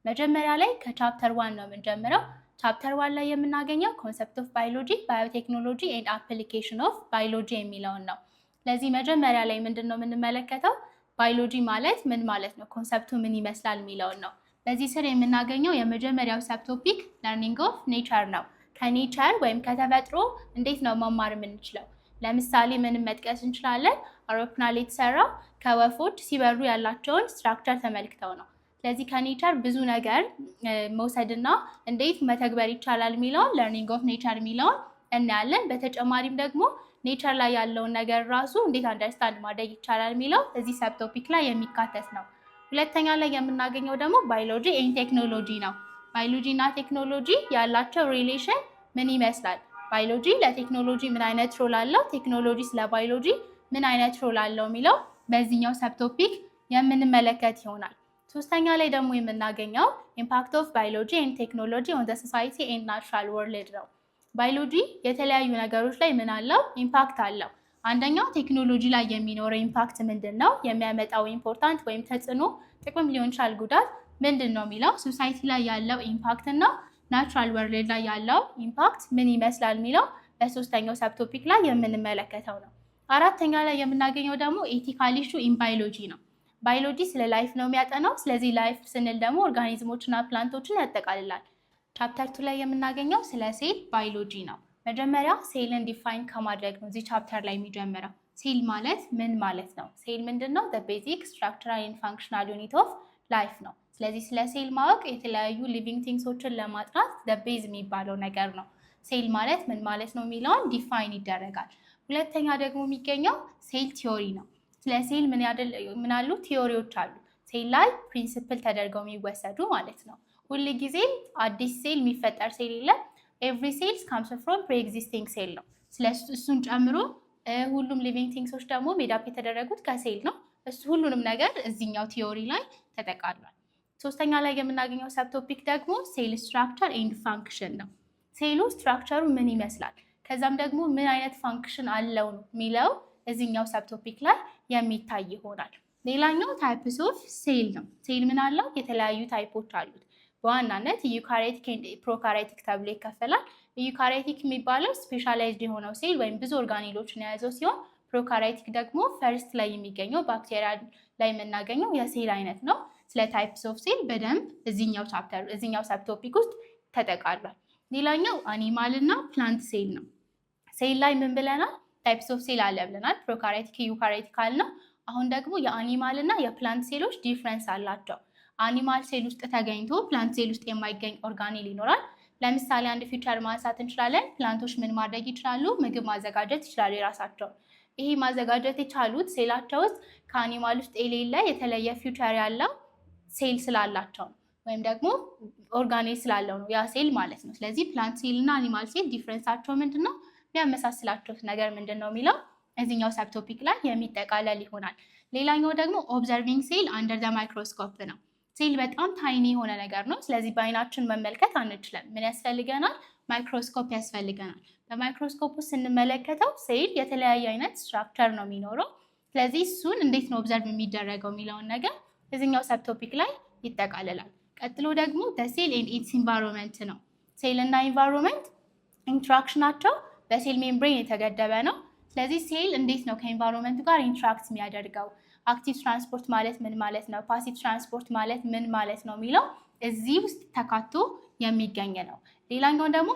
መጀመሪያ ላይ ከቻፕተር 1 ነው የምንጀምረው። ቻፕተር 1 ላይ የምናገኘው ኮንሰፕት ኦፍ ባዮሎጂ፣ ባዮቴክኖሎጂ ኤንድ አፕሊኬሽን ኦፍ ባዮሎጂ የሚለውን ነው። ስለዚህ መጀመሪያ ላይ ምንድነው የምንመለከተው? ባዮሎጂ ማለት ምን ማለት ነው፣ ኮንሰፕቱ ምን ይመስላል የሚለውን ነው። በዚህ ስር የምናገኘው የመጀመሪያው ሰብ ቶፒክ ለርኒንግ ኦፍ ኔቸር ነው። ከኔቸር ወይም ከተፈጥሮ እንዴት ነው መማር የምንችለው? ለምሳሌ ምንም መጥቀስ እንችላለን። አውሮፕላን የተሰራው ከወፎች ሲበሩ ያላቸውን ስትራክቸር ተመልክተው ነው። ስለዚህ ከኔቸር ብዙ ነገር መውሰድና እንዴት መተግበር ይቻላል የሚለውን ለርኒንግ ኦፍ ኔቸር የሚለውን እናያለን። በተጨማሪም ደግሞ ኔቸር ላይ ያለውን ነገር ራሱ እንዴት አንደርስታንድ ማድረግ ይቻላል የሚለው እዚህ ሰብ ቶፒክ ላይ የሚካተት ነው። ሁለተኛ ላይ የምናገኘው ደግሞ ባዮሎጂ ኤንድ ቴክኖሎጂ ነው። ባዮሎጂ እና ቴክኖሎጂ ያላቸው ሪሌሽን ምን ይመስላል? ባዮሎጂ ለቴክኖሎጂ ምን አይነት ሮል አለው? ቴክኖሎጂ ስለ ባዮሎጂ ምን አይነት ሮል አለው የሚለው በዚህኛው ሰብ ቶፒክ የምንመለከት ይሆናል። ሶስተኛ ላይ ደግሞ የምናገኘው ኢምፓክት ኦፍ ባዮሎጂ ኤንድ ቴክኖሎጂ ኦን ዘ ሶሳይቲ ኤንድ ናቹራል ወርልድ ነው። ባዮሎጂ የተለያዩ ነገሮች ላይ ምን አለው? ኢምፓክት አለው። አንደኛው ቴክኖሎጂ ላይ የሚኖረው ኢምፓክት ምንድን ነው? የሚያመጣው ኢምፖርታንት ወይም ተጽዕኖ፣ ጥቅም ሊሆን ይችላል ጉዳት ምንድን ነው የሚለው ሶሳይቲ ላይ ያለው ኢምፓክት እና ናቹራል ወርልድ ላይ ያለው ኢምፓክት ምን ይመስላል የሚለው በሶስተኛው ሰብ ቶፒክ ላይ የምንመለከተው ነው። አራተኛ ላይ የምናገኘው ደግሞ ኤቲካል ኢሹ ኢን ባዮሎጂ ነው። ባዮሎጂ ስለ ላይፍ ነው የሚያጠናው። ስለዚህ ላይፍ ስንል ደግሞ ኦርጋኒዝሞችና ፕላንቶችን ያጠቃልላል። ቻፕተር 2 ላይ የምናገኘው ስለ ሴል ባዮሎጂ ነው። መጀመሪያ ሴልን ዲፋይን ከማድረግ ነው እዚህ ቻፕተር ላይ የሚጀምረው። ሴል ማለት ምን ማለት ነው? ሴል ምንድን ነው? ቤዚክ ስትራክቸራል ኤንድ ፋንክሽናል ዩኒት ኦፍ ላይፍ ነው። ስለዚህ ስለ ሴል ማወቅ የተለያዩ ሊቪንግ ቲንግሶችን ለማጥናት ቤዝ የሚባለው ነገር ነው። ሴል ማለት ምን ማለት ነው የሚለውን ዲፋይን ይደረጋል። ሁለተኛ ደግሞ የሚገኘው ሴል ቲዮሪ ነው። ስለ ሴል ምን አሉ? ቲዮሪዎች አሉ። ሴል ላይ ፕሪንሲፕል ተደርገው የሚወሰዱ ማለት ነው። ሁል ጊዜ አዲስ ሴል የሚፈጠር ሴል የለም። ኤቭሪ ሴልስ ካምስ ፍሮም ፕሪ ኤግዚስቲንግ ሴል ነው። እሱን ጨምሮ ሁሉም ሊቪንግ ቲንግሶች ደግሞ ሜዳፕ የተደረጉት ከሴል ነው። ሁሉንም ነገር እዚኛው ቲዮሪ ላይ ተጠቃሏል። ሶስተኛ ላይ የምናገኘው ሰብ ቶፒክ ደግሞ ሴል ስትራክቸር ኤንድ ፋንክሽን ነው። ሴሉ ስትራክቸሩ ምን ይመስላል፣ ከዛም ደግሞ ምን አይነት ፋንክሽን አለው የሚለው እዚኛው ሰብ ቶፒክ ላይ የሚታይ ይሆናል። ሌላኛው ታይፕስ ኦፍ ሴል ነው። ሴል ምን አለው? የተለያዩ ታይፖች አሉት። በዋናነት ዩካሪዮቲክ ኤንድ ፕሮካሪዮቲክ ተብሎ ይከፈላል። ዩካሪዮቲክ የሚባለው ስፔሻላይዝድ የሆነው ሴል ወይም ብዙ ኦርጋኔሎችን የያዘው ሲሆን ፕሮካሪዮቲክ ደግሞ ፈርስት ላይ የሚገኘው ባክቴሪያ ላይ የምናገኘው የሴል አይነት ነው። ስለ ታይፕስ ኦፍ ሴል በደንብ እዚኛው ሰብ ቶፒክ ውስጥ ተጠቃሏል። ሌላኛው አኒማል እና ፕላንት ሴል ነው። ሴል ላይ ምን ብለናል? ታይፕስ ኦፍ ሴል አለ ብለናል። ፕሮካሪዮቲክ፣ ዩካሪዮቲክ አልነው። አሁን ደግሞ የአኒማል እና የፕላንት ሴሎች ዲፍረንስ አላቸው። አኒማል ሴል ውስጥ ተገኝቶ ፕላንት ሴል ውስጥ የማይገኝ ኦርጋኔል ይኖራል። ለምሳሌ አንድ ፊውቸር ማንሳት እንችላለን። ፕላንቶች ምን ማድረግ ይችላሉ? ምግብ ማዘጋጀት ይችላሉ የራሳቸው። ይሄ ማዘጋጀት የቻሉት ሴላቸው ውስጥ ከአኒማል ውስጥ የሌለ የተለየ ፊውቸር ያለው ሴል ስላላቸው ነው፣ ወይም ደግሞ ኦርጋኔል ስላለው ነው ያ ሴል ማለት ነው። ስለዚህ ፕላንት ሴል እና አኒማል ሴል ዲፍረንሳቸው ምንድን ነው? የሚያመሳስላቸው ነገር ምንድን ነው የሚለው እዚኛው ሰብ ቶፒክ ላይ የሚጠቃለል ይሆናል። ሌላኛው ደግሞ ኦብዘርቪንግ ሴል አንደር ዘ ማይክሮስኮፕ ነው። ሴል በጣም ታይኒ የሆነ ነገር ነው። ስለዚህ በአይናችን መመልከት አንችልም። ምን ያስፈልገናል? ማይክሮስኮፕ ያስፈልገናል። በማይክሮስኮፕ ውስጥ ስንመለከተው ሴል የተለያየ አይነት ስትራክቸር ነው የሚኖረው። ስለዚህ እሱን እንዴት ነው ኦብዘርቭ የሚደረገው የሚለውን ነገር እዚኛው ሰብ ቶፒክ ላይ ይጠቃልላል። ቀጥሎ ደግሞ ሴል ኤንድ ኢትስ ኢንቫይሮንመንት ነው። ሴል እና ኢንቫይሮንመንት ኢንትራክሽናቸው በሴል ሜምብሬን የተገደበ ነው። ስለዚህ ሴል እንዴት ነው ከኢንቫይሮንመንቱ ጋር ኢንትራክት የሚያደርገው? አክቲቭ ትራንስፖርት ማለት ምን ማለት ነው? ፓሲቭ ትራንስፖርት ማለት ምን ማለት ነው የሚለው እዚህ ውስጥ ተካቶ የሚገኝ ነው። ሌላኛው ደግሞ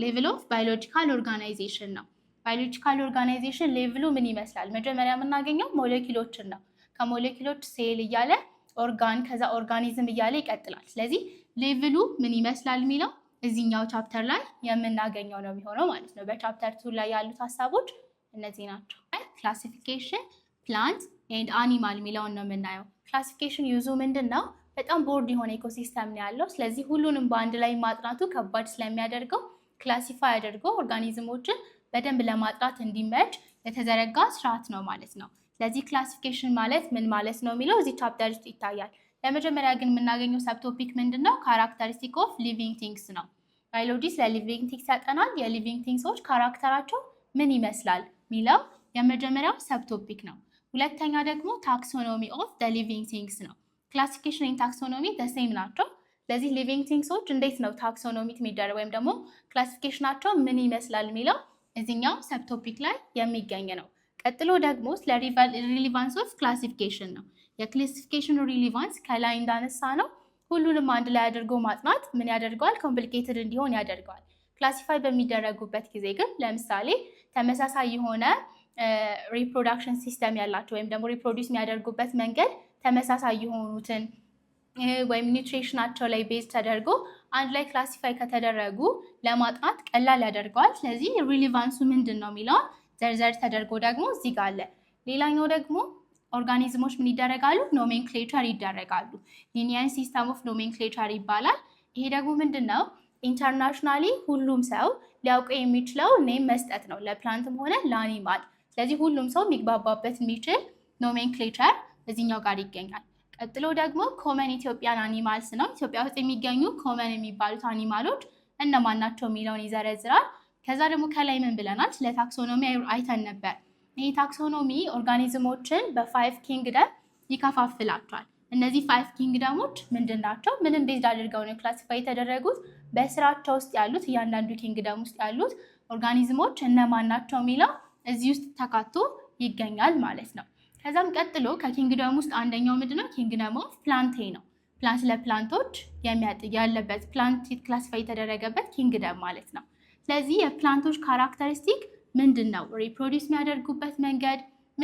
ሌቭል ኦፍ ባዮሎጂካል ኦርጋናይዜሽን ነው። ባዮሎጂካል ኦርጋናይዜሽን ሌቭሉ ምን ይመስላል? መጀመሪያ የምናገኘው ሞሌኪሎችን ነው። ከሞሌኪሎች ሴል እያለ ኦርጋን፣ ከዛ ኦርጋኒዝም እያለ ይቀጥላል። ስለዚህ ሌቭሉ ምን ይመስላል የሚለው እዚህኛው ቻፕተር ላይ የምናገኘው ነው የሚሆነው ማለት ነው። በቻፕተር 2 ላይ ያሉት ሀሳቦች እነዚህ ናቸው። ክላሲፊኬሽን፣ ፕላንት ኤንድ አኒማል የሚለውን ነው የምናየው። ክላሲፊኬሽን ዩዙ ምንድን ነው? በጣም ቦርድ የሆነ ኢኮሲስተም ነው ያለው። ስለዚህ ሁሉንም በአንድ ላይ ማጥናቱ ከባድ ስለሚያደርገው ክላሲፋይ አድርጎ ኦርጋኒዝሞችን በደንብ ለማጥራት እንዲመች የተዘረጋ ስርዓት ነው ማለት ነው። ስለዚህ ክላሲፊኬሽን ማለት ምን ማለት ነው የሚለው እዚህ ቻፕተር ውስጥ ይታያል። ለመጀመሪያ ግን የምናገኘው ሰብ ቶፒክ ምንድን ነው? ካራክተሪስቲክ ኦፍ ሊቪንግ ቲንግስ ነው። ባዮሎጂ ስለ ሊቪንግ ቲንግስ ያጠናል። የሊቪንግ ቲንግሶች ካራክተራቸው ምን ይመስላል የሚለው የመጀመሪያው ሰብ ቶፒክ ነው። ሁለተኛ ደግሞ ታክሶኖሚ ኦፍ ዘ ሊቪንግ ቲንግስ ነው። ክላሲፊኬሽን ኤንድ ታክሶኖሚ ዘ ሴም ናቸው። ስለዚህ ሊቪንግ ቲንግሶች እንዴት ነው ታክሶኖሚት የሚደረግ ወይም ደግሞ ክላሲፊኬሽናቸው ምን ይመስላል የሚለው እዚኛው ሰብቶፒክ ላይ የሚገኝ ነው። ቀጥሎ ደግሞ ስለ ሪሊቫንስ ኦፍ ክላሲፊኬሽን ነው። የክላሲፊኬሽኑ ሪሊቫንስ ከላይ እንዳነሳ ነው ሁሉንም አንድ ላይ አድርጎ ማጥናት ምን ያደርገዋል? ኮምፕሊኬትድ እንዲሆን ያደርገዋል። ክላሲፋይ በሚደረጉበት ጊዜ ግን ለምሳሌ ተመሳሳይ የሆነ ሪፕሮዳክሽን ሲስተም ያላቸው ወይም ደግሞ ሪፕሮዲውስ የሚያደርጉበት መንገድ ተመሳሳይ የሆኑትን ወይም ኒውትሪሽናቸው ላይ ቤዝ ተደርጎ አንድ ላይ ክላሲፋይ ከተደረጉ ለማጥናት ቀላል ያደርገዋል። ስለዚህ ሪሊቫንሱ ምንድን ነው የሚለውን ዘርዘር ተደርጎ ደግሞ እዚህ ጋር አለ። ሌላኛው ደግሞ ኦርጋኒዝሞች ምን ይደረጋሉ? ኖሜንክሌቸር ይደረጋሉ። ሊኒየር ሲስተም ኦፍ ኖሜንክሌቸር ይባላል። ይሄ ደግሞ ምንድን ነው? ኢንተርናሽናሊ ሁሉም ሰው ሊያውቀው የሚችለው ኔም መስጠት ነው፣ ለፕላንትም ሆነ ለአኒማል። ስለዚህ ሁሉም ሰው የሚግባባበት የሚችል ኖሜንክሌቸር እዚኛው ጋር ይገኛል። ቀጥሎ ደግሞ ኮመን ኢትዮጵያን አኒማልስ ነው። ኢትዮጵያ ውስጥ የሚገኙ ኮመን የሚባሉት አኒማሎች እነማን ናቸው የሚለውን ይዘረዝራል። ከዛ ደግሞ ከላይ ምን ብለናል? ስለ ታክሶኖሚ አይተን ነበር። ይህ ታክሶኖሚ ኦርጋኒዝሞችን በ5 ኪንግደም ይከፋፍላቸዋል። እነዚህ 5 ኪንግደሞች ምንድን ናቸው? ምንም ቤዝድ አድርገው ነው ክላሲፋይ የተደረጉት። በስራቸው ውስጥ ያሉት እያንዳንዱ ኪንግደም ውስጥ ያሉት ኦርጋኒዝሞች እነማን ናቸው የሚለው እዚህ ውስጥ ተካቶ ይገኛል ማለት ነው። ከዛም ቀጥሎ ከኪንግደም ውስጥ አንደኛው ምንድነው? ኪንግደም ኦፍ ፕላንቴ ነው። ፕላንት ለፕላንቶች ያለበት ፕላንት ክላሲፋይ የተደረገበት ኪንግደም ማለት ነው። ስለዚህ የፕላንቶች ካራክተሪስቲክ ምንድን ነው? ሪፕሮዲውስ የሚያደርጉበት መንገድ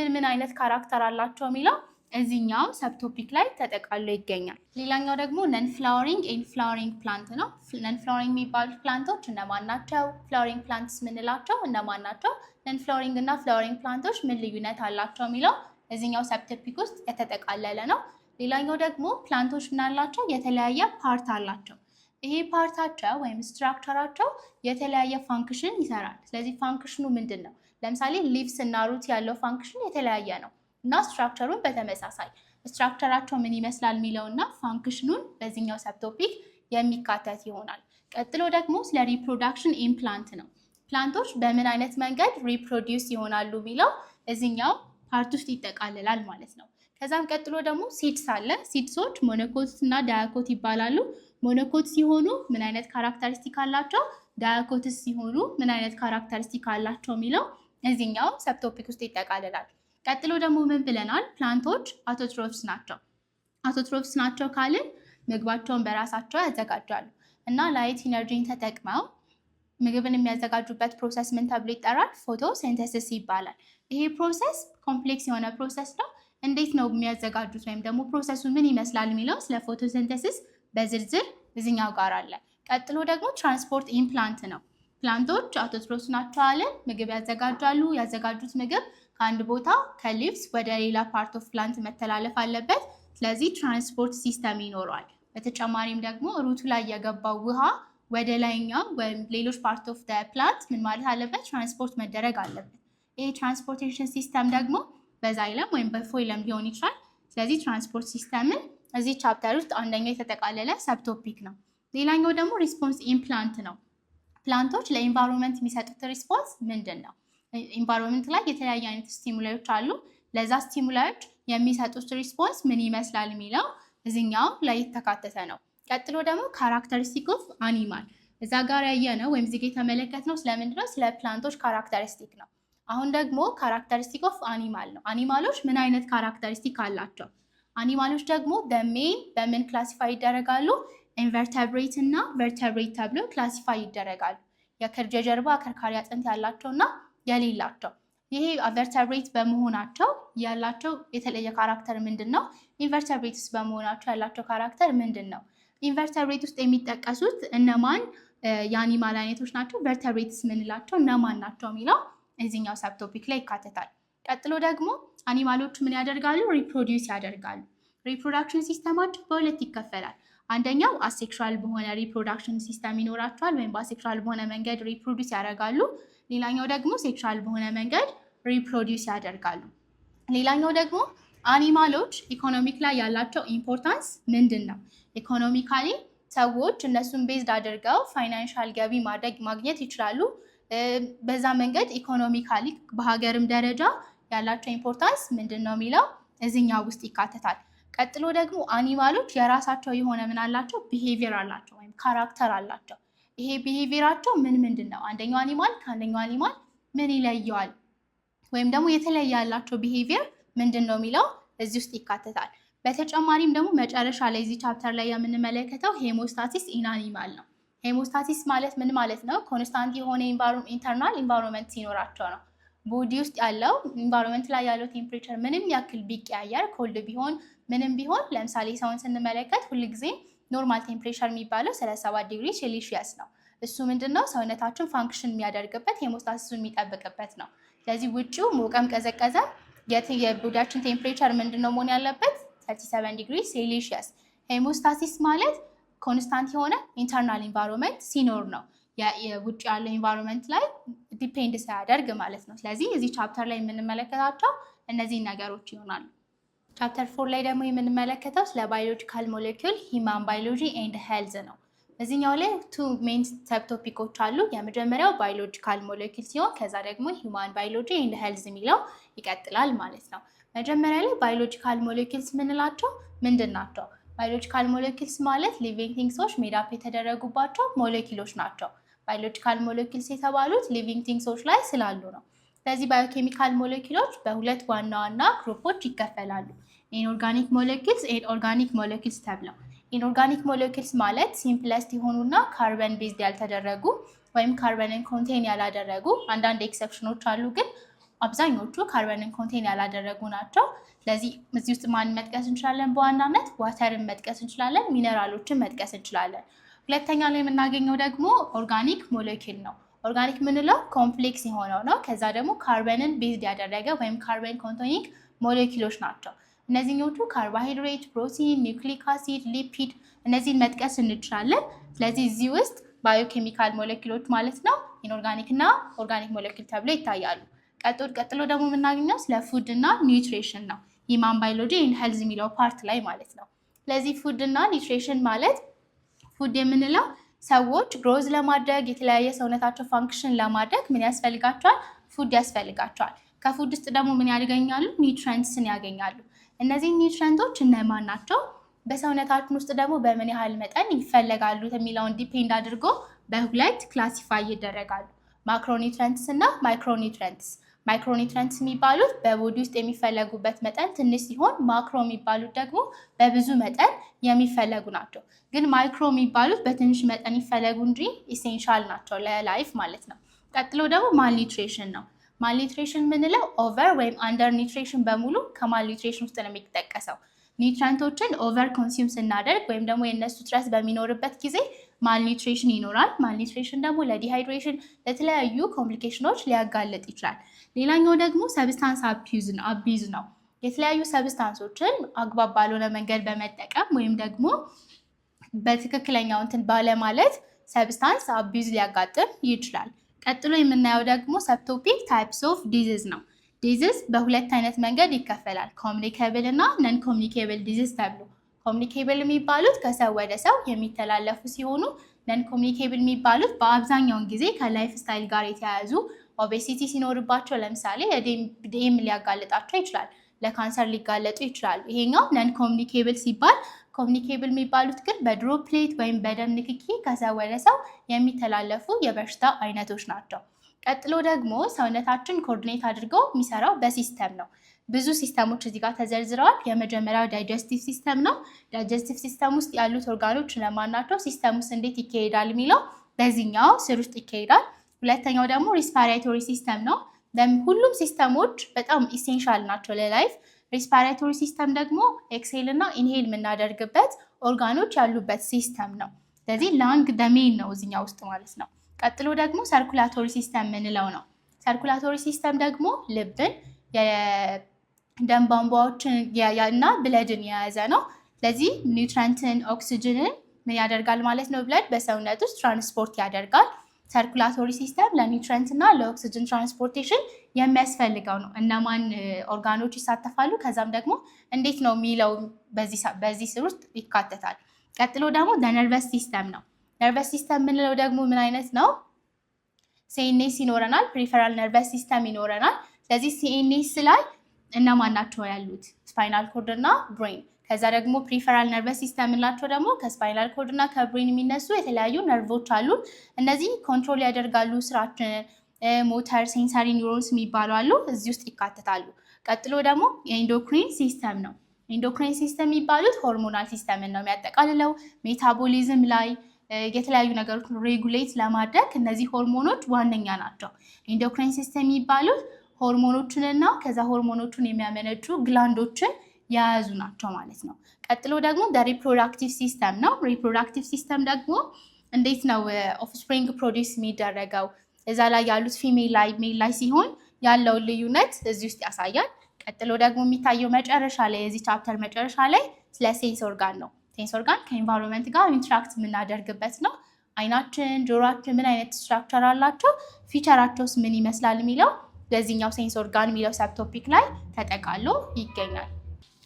ምን አይነት ካራክተር አላቸው የሚለው እዚኛው ሰብቶፒክ ላይ ተጠቃሎ ይገኛል። ሌላኛው ደግሞ ነን ፍላወሪንግ ኤንድ ፍላወሪንግ ፕላንት ነው። ነን ፍላወሪንግ የሚባሉት ፕላንቶች እነማን ናቸው? ፍላወሪንግ ፕላንትስ ምንላቸው እነማን ናቸው? ነን ፍላወሪንግ እና ፍላወሪንግ ፕላንቶች ምን ልዩነት አላቸው የሚለው እዚኛው ሰብቶፒክ ውስጥ የተጠቃለለ ነው። ሌላኛው ደግሞ ፕላንቶች ምናላቸው? የተለያየ ፓርት አላቸው። ይሄ ፓርታቸው ወይም ስትራክቸራቸው የተለያየ ፋንክሽን ይሰራል። ስለዚህ ፋንክሽኑ ምንድን ነው? ለምሳሌ ሊቭስ እና ሩት ያለው ፋንክሽን የተለያየ ነው እና ስትራክቸሩን በተመሳሳይ ስትራክቸራቸው ምን ይመስላል የሚለው እና ፋንክሽኑን በዚህኛው ሰብቶፒክ የሚካተት ይሆናል። ቀጥሎ ደግሞ ስለ ሪፕሮዳክሽን ኢን ፕላንት ነው። ፕላንቶች በምን አይነት መንገድ ሪፕሮዲውስ ይሆናሉ የሚለው እዚህኛው ፓርት ውስጥ ይጠቃልላል ማለት ነው። ከዛም ቀጥሎ ደግሞ ሲድስ አለ። ሲድሶች ሞኖኮት እና ዳያኮት ይባላሉ። ሞኖኮት ሲሆኑ ምን አይነት ካራክተሪስቲክ አላቸው? ዳያኮትስ ሲሆኑ ምን አይነት ካራክተሪስቲክ አላቸው የሚለው እዚህኛው ሰብቶፒክ ውስጥ ይጠቃልላል። ቀጥሎ ደግሞ ምን ብለናል? ፕላንቶች አውቶትሮፍስ ናቸው። አውቶትሮፍስ ናቸው ካልን ምግባቸውን በራሳቸው ያዘጋጃሉ እና ላይት ኢነርጂን ተጠቅመው ምግብን የሚያዘጋጁበት ፕሮሰስ ምን ተብሎ ይጠራል? ፎቶሲንተሲስ ይባላል። ይሄ ፕሮሰስ ኮምፕሌክስ የሆነ ፕሮሰስ ነው። እንዴት ነው የሚያዘጋጁት ወይም ደግሞ ፕሮሰሱ ምን ይመስላል የሚለው ስለ ፎቶሲንተሲስ በዝርዝር እዚኛው ጋር አለ። ቀጥሎ ደግሞ ትራንስፖርት ኢን ፕላንት ነው። ፕላንቶች አውቶትሮፍስ ናቸው አለን። ምግብ ያዘጋጃሉ። ያዘጋጁት ምግብ ከአንድ ቦታ ከሊቭስ ወደ ሌላ ፓርት ኦፍ ፕላንት መተላለፍ አለበት። ስለዚህ ትራንስፖርት ሲስተም ይኖረዋል። በተጨማሪም ደግሞ ሩቱ ላይ የገባው ውሃ ወደ ላይኛው ወይም ሌሎች ፓርት ኦፍ ፕላንት ምን ማለት አለበት? ትራንስፖርት መደረግ አለበት። ይሄ ትራንስፖርቴሽን ሲስተም ደግሞ በዛይለም ወይም በፎይለም ሊሆን ይችላል። ስለዚህ ትራንስፖርት ሲስተምን እዚህ ቻፕተር ውስጥ አንደኛው የተጠቃለለ ሰብቶፒክ ነው። ሌላኛው ደግሞ ሪስፖንስ ኢን ፕላንት ነው። ፕላንቶች ለኢንቫይሮንመንት የሚሰጡት ሪስፖንስ ምንድን ነው? ኢንቫይሮንመንት ላይ የተለያዩ አይነት ስቲሙላዮች አሉ። ለዛ ስቲሙላዮች የሚሰጡት ሪስፖንስ ምን ይመስላል የሚለው እዚኛው ላይ የተካተተ ነው። ቀጥሎ ደግሞ ካራክተሪስቲክ ኦፍ አኒማል እዛ ጋር ያየነው ወይም እዚህ ጋር የተመለከትነው ስለምንድነው? ስለ ፕላንቶች ካራክተሪስቲክ ነው። አሁን ደግሞ ካራክተሪስቲክ ኦፍ አኒማል ነው። አኒማሎች ምን አይነት ካራክተሪስቲክ አላቸው? አኒማሎች ደግሞ በምን ክላሲፋይ ይደረጋሉ? ኢንቨርተብሬት እና ቨርተብሬት ተብሎ ክላሲፋይ ይደረጋሉ። የጀርባ አከርካሪ አጥንት ያላቸው እና የሌላቸው። ይሄ ቨርተብሬት በመሆናቸው ያላቸው የተለየ ካራክተር ምንድን ነው? ኢንቨርተብሬትስ በመሆናቸው ያላቸው ካራክተር ምንድን ነው? ኢንቨርተብሬት ውስጥ የሚጠቀሱት እነማን የአኒማል አይነቶች ናቸው? ቨርተብሬትስ ምንላቸው እነማን ናቸው የሚለው እዚህኛው ሰብቶፒክ ላይ ይካተታል። ቀጥሎ ደግሞ አኒማሎቹ ምን ያደርጋሉ? ሪፕሮዲውስ ያደርጋሉ። ሪፕሮዳክሽን ሲስተማቸው በሁለት ይከፈላል። አንደኛው አሴክሹዋል በሆነ ሪፕሮዳክሽን ሲስተም ይኖራቸዋል ወይም በአሴክሹዋል በሆነ መንገድ ሪፕሮዲውስ ያደርጋሉ። ሌላኛው ደግሞ ሴክሹዋል በሆነ መንገድ ሪፕሮዲውስ ያደርጋሉ። ሌላኛው ደግሞ አኒማሎች ኢኮኖሚክ ላይ ያላቸው ኢምፖርታንስ ምንድን ነው? ኢኮኖሚካሊ ሰዎች እነሱን ቤዝድ አድርገው ፋይናንሻል ገቢ ማግኘት ይችላሉ። በዛ መንገድ ኢኮኖሚካሊ በሀገርም ደረጃ ያላቸው ኢምፖርታንስ ምንድን ነው የሚለው እዚህኛው ውስጥ ይካተታል። ቀጥሎ ደግሞ አኒማሎች የራሳቸው የሆነ ምን አላቸው? ቢሄቪየር አላቸው ወይም ካራክተር አላቸው። ይሄ ቢሄቪየራቸው ምንድን ነው? አንደኛው አኒማል ከአንደኛው አኒማል ምን ይለየዋል? ወይም ደግሞ የተለየ ያላቸው ቢሄቪየር ምንድን ነው የሚለው እዚህ ውስጥ ይካተታል። በተጨማሪም ደግሞ መጨረሻ ላይ እዚህ ቻፕተር ላይ የምንመለከተው ሄሞስታሲስ ኢን አኒማል ነው። ሄሞስታሲስ ማለት ምን ማለት ነው? ኮንስታንት የሆነ ኢንተርናል ኢንቫይሮንመንት ሲኖራቸው ነው። ቦዲ ውስጥ ያለው ኢንቫይሮንመንት ላይ ያለው ቴምፕሬቸር ምንም ያክል ቢቀያየር፣ ኮልድ ቢሆን ምንም ቢሆን፣ ለምሳሌ ሰውን ስንመለከት ሁልጊዜ ኖርማል ቴምፕሬቸር የሚባለው 37 ዲግሪ ሴልሺየስ ነው። እሱ ምንድነው? ሰውነታችን ፋንክሽን የሚያደርግበት ሄሞስታሲሱን የሚጠብቅበት ነው። ስለዚህ ውጭው ሞቀም ቀዘቀዘ የቦዲያችን ቴምፕሬቸር ምንድነው መሆን ያለበት? 37 ዲግሪ ሴልሺየስ። ሄሞስታሲስ ማለት ኮንስታንት የሆነ ኢንተርናል ኢንቫይሮንመንት ሲኖር ነው። የውጭ ያለው ኢንቫይሮንመንት ላይ ዲፔንድ ሳያደርግ ማለት ነው። ስለዚህ እዚህ ቻፕተር ላይ የምንመለከታቸው እነዚህ ነገሮች ይሆናሉ። ቻፕተር 4 ላይ ደግሞ የምንመለከተው ስለ ባዮሎጂካል ሞሌኪውል ሂማን ባዮሎጂ ኤንድ ሄልዝ ነው። በዚህኛው ላይ ቱ ሜን ሰብ ቶፒኮች አሉ። የመጀመሪያው ባዮሎጂካል ሞሌኪውል ሲሆን ከዛ ደግሞ ሂማን ባዮሎጂ ኤንድ ሄልዝ የሚለው ይቀጥላል ማለት ነው። መጀመሪያ ላይ ባዮሎጂካል ሞሌኪውልስ የምንላቸው ምንድን ናቸው? ባዮሎጂካል ሞሌኪውልስ ማለት ሊቪንግ ቲንግሶች ሜዳፕ የተደረጉባቸው ሞሌኪውሎች ናቸው። ባዮሎጂካል ሞሌኪውልስ የተባሉት ሊቪንግ ቲንግሶች ላይ ስላሉ ነው። ስለዚህ ባዮኬሚካል ሞሌኪውሎች በሁለት ዋና ዋና ግሩፖች ይከፈላሉ። ኢንኦርጋኒክ ሞሌኪውልስ ኤንድ ኦርጋኒክ ሞሌኪውልስ ተብለው። ኢንኦርጋኒክ ሞሌኪውልስ ማለት ሲምፕለስት የሆኑና ካርበን ቤዝድ ያልተደረጉ ወይም ካርበንን ኮንቴን ያላደረጉ፣ አንዳንድ ኤክሰፕሽኖች አሉ፣ ግን አብዛኞቹ ካርበንን ኮንቴን ያላደረጉ ናቸው። ስለዚህ እዚህ ውስጥ ማን መጥቀስ እንችላለን? በዋናነት ዋተርን መጥቀስ እንችላለን፣ ሚነራሎችን መጥቀስ እንችላለን። ሁለተኛ ላይ የምናገኘው ደግሞ ኦርጋኒክ ሞሌኪውል ነው። ኦርጋኒክ የምንለው ኮምፕሌክስ የሆነው ነው። ከዛ ደግሞ ካርበንን ቤዝድ ያደረገ ወይም ካርበን ኮንቴኒንግ ሞሌኪውሎች ናቸው። እነዚህኞቹ ካርቦሃይድሬት፣ ፕሮቲን፣ ኒውክሊክ አሲድ፣ ሊፒድ እነዚህን መጥቀስ እንችላለን። ስለዚህ እዚህ ውስጥ ባዮኬሚካል ሞሌኪውሎች ማለት ነው ኢንኦርጋኒክ እና ኦርጋኒክ ሞሌኪውል ተብሎ ይታያሉ። ቀጥሎ ደግሞ የምናገኘው ስለ ፉድ እና ኒውትሪሽን ነው። ሂማን ባዮሎጂ ኤንድ ሄልዝ የሚለው ፓርት ላይ ማለት ነው። ስለዚህ ፉድ እና ኒውትሪሽን ማለት ፉድ የምንለው ሰዎች ግሮዝ ለማድረግ የተለያየ ሰውነታቸው ፋንክሽን ለማድረግ ምን ያስፈልጋቸዋል? ፉድ ያስፈልጋቸዋል። ከፉድ ውስጥ ደግሞ ምን ያገኛሉ? ኒውትሪየንትስን ያገኛሉ። እነዚህ ኒውትሪየንቶች እነማን ናቸው? በሰውነታችን ውስጥ ደግሞ በምን ያህል መጠን ይፈለጋሉ የሚለውን ዲፔንድ አድርጎ በሁለት ክላሲፋይ ይደረጋሉ። ማክሮኒውትሪየንትስ እና ማይክሮኒውትሪየንትስ። ማይክሮኒውትሪየንትስ የሚባሉት በቦዲ ውስጥ የሚፈለጉበት መጠን ትንሽ ሲሆን፣ ማክሮ የሚባሉት ደግሞ በብዙ መጠን የሚፈለጉ ናቸው። ግን ማይክሮ የሚባሉት በትንሽ መጠን ይፈለጉ እንጂ ኢሴንሻል ናቸው ለላይፍ ማለት ነው። ቀጥሎ ደግሞ ማልኒውትሪሽን ነው። ማልኒውትሪሽን የምንለው ኦቨር ወይም አንደር ኒውትሪሽን በሙሉ ከማልኒውትሪሽን ውስጥ ነው የሚጠቀሰው። ኒውትሪየንቶችን ኦቨር ኮንሱም ስናደርግ ወይም ደግሞ የእነሱ እጥረት በሚኖርበት ጊዜ ማልኒውትሪሽን ይኖራል። ማልኒውትሪሽን ደግሞ ለዲሃይድሬሽን፣ ለተለያዩ ኮምፕሊኬሽኖች ሊያጋልጥ ይችላል። ሌላኛው ደግሞ ሰብስታንስ አቢዩዝ ነው። የተለያዩ ሰብስታንሶችን አግባብ ባልሆነ መንገድ በመጠቀም ወይም ደግሞ በትክክለኛው እንትን ባለማለት ሰብስታንስ አቢዩዝ ሊያጋጥም ይችላል። ቀጥሎ የምናየው ደግሞ ሰብቶፒክ ታይፕስ ኦፍ ዲዚዝ ነው። ዲዚዝ በሁለት አይነት መንገድ ይከፈላል፣ ኮሚኒኬብል እና ነን ኮሚኒኬብል ዲዚዝ ተብሎ። ኮሚኒኬብል የሚባሉት ከሰው ወደ ሰው የሚተላለፉ ሲሆኑ ነን ኮሚኒኬብል የሚባሉት በአብዛኛውን ጊዜ ከላይፍ ስታይል ጋር የተያያዙ፣ ኦቤሲቲ ሲኖርባቸው ለምሳሌ ዴም ሊያጋልጣቸው ይችላል፣ ለካንሰር ሊጋለጡ ይችላሉ። ይሄኛው ነን ኮሚኒኬብል ሲባል፣ ኮሚኒኬብል የሚባሉት ግን በድሮፕሌት ወይም በደም ንክኪ ከሰው ወደ ሰው የሚተላለፉ የበሽታ አይነቶች ናቸው። ቀጥሎ ደግሞ ሰውነታችን ኮኦርዲኔት አድርገው የሚሰራው በሲስተም ነው። ብዙ ሲስተሞች እዚህ ጋር ተዘርዝረዋል። የመጀመሪያው ዳይጀስቲቭ ሲስተም ነው። ዳይጀስቲቭ ሲስተም ውስጥ ያሉት ኦርጋኖች ለማን ናቸው? ሲስተም ውስጥ እንዴት ይካሄዳል የሚለው በዚህኛው ስር ውስጥ ይካሄዳል። ሁለተኛው ደግሞ ሪስፓራቶሪ ሲስተም ነው። ሁሉም ሲስተሞች በጣም ኢሴንሻል ናቸው ለላይፍ። ሪስፓራቶሪ ሲስተም ደግሞ ኤክስሄል እና ኢንሄል የምናደርግበት ኦርጋኖች ያሉበት ሲስተም ነው። ስለዚህ ላንግ ደሜን ነው እዚህኛው ውስጥ ማለት ነው። ቀጥሎ ደግሞ ሰርኩላቶሪ ሲስተም የምንለው ነው። ሰርኩላቶሪ ሲስተም ደግሞ ልብን፣ የደም ቧንቧዎችን እና ብለድን የያዘ ነው። ስለዚህ ኒውትረንትን፣ ኦክሲጅንን ምን ያደርጋል ማለት ነው? ብለድ በሰውነት ውስጥ ትራንስፖርት ያደርጋል። ሰርኩላቶሪ ሲስተም ለኒውትረንት እና ለኦክሲጅን ትራንስፖርቴሽን የሚያስፈልገው ነው። እነማን ኦርጋኖች ይሳተፋሉ፣ ከዛም ደግሞ እንዴት ነው የሚለው በዚህ ስር ውስጥ ይካተታል። ቀጥሎ ደግሞ ነርቨስ ሲስተም ነው። ነርቨስ ሲስተም የምንለው ደግሞ ምን አይነት ነው? ሲኤንኤስ ይኖረናል፣ ፕሪፈራል ነርቨስ ሲስተም ይኖረናል። ስለዚህ ሲኤንኤስ ላይ እነማን ናቸው ያሉት? ስፓይናል ኮርድ እና ብሬን። ከዛ ደግሞ ፕሪፈራል ነርቨስ ሲስተም እንላቸው ደግሞ ከስፓይናል ኮርድ እና ከብሬን የሚነሱ የተለያዩ ነርቮች አሉ። እነዚህ ኮንትሮል ያደርጋሉ ስራችንን። ሞተር ሴንሰሪ ኒውሮንስ የሚባሉ አሉ፣ እዚህ ውስጥ ይካተታሉ። ቀጥሎ ደግሞ የኢንዶክሪን ሲስተም ነው። ኢንዶክሪን ሲስተም የሚባሉት ሆርሞናል ሲስተምን ነው የሚያጠቃልለው። ሜታቦሊዝም ላይ የተለያዩ ነገሮችን ሬጉሌት ለማድረግ እነዚህ ሆርሞኖች ዋነኛ ናቸው። ኢንዶክሪን ሲስተም የሚባሉት ሆርሞኖችንና ከዛ ሆርሞኖቹን የሚያመነጩ ግላንዶችን የያዙ ናቸው ማለት ነው። ቀጥሎ ደግሞ ሪፕሮዳክቲቭ ሲስተም ነው። ሪፕሮዳክቲቭ ሲስተም ደግሞ እንዴት ነው ኦፍስፕሪንግ ፕሮዲስ የሚደረገው፣ እዛ ላይ ያሉት ፊሜል ላይ ሜል ላይ ሲሆን ያለውን ልዩነት እዚህ ውስጥ ያሳያል። ቀጥሎ ደግሞ የሚታየው መጨረሻ ላይ የዚህ ቻፕተር መጨረሻ ላይ ስለ ሴንስ ኦርጋን ነው። ሴንስ ኦርጋን ከኢንቫይሮንመንት ጋር ኢንትራክት የምናደርግበት ነው። አይናችን፣ ጆሮአችን ምን አይነት ስትራክቸር አላቸው፣ ፊቸራቸውስ ምን ይመስላል የሚለው በዚህኛው ሴንስ ኦርጋን የሚለው ሰብ ቶፒክ ላይ ተጠቃሎ ይገኛል።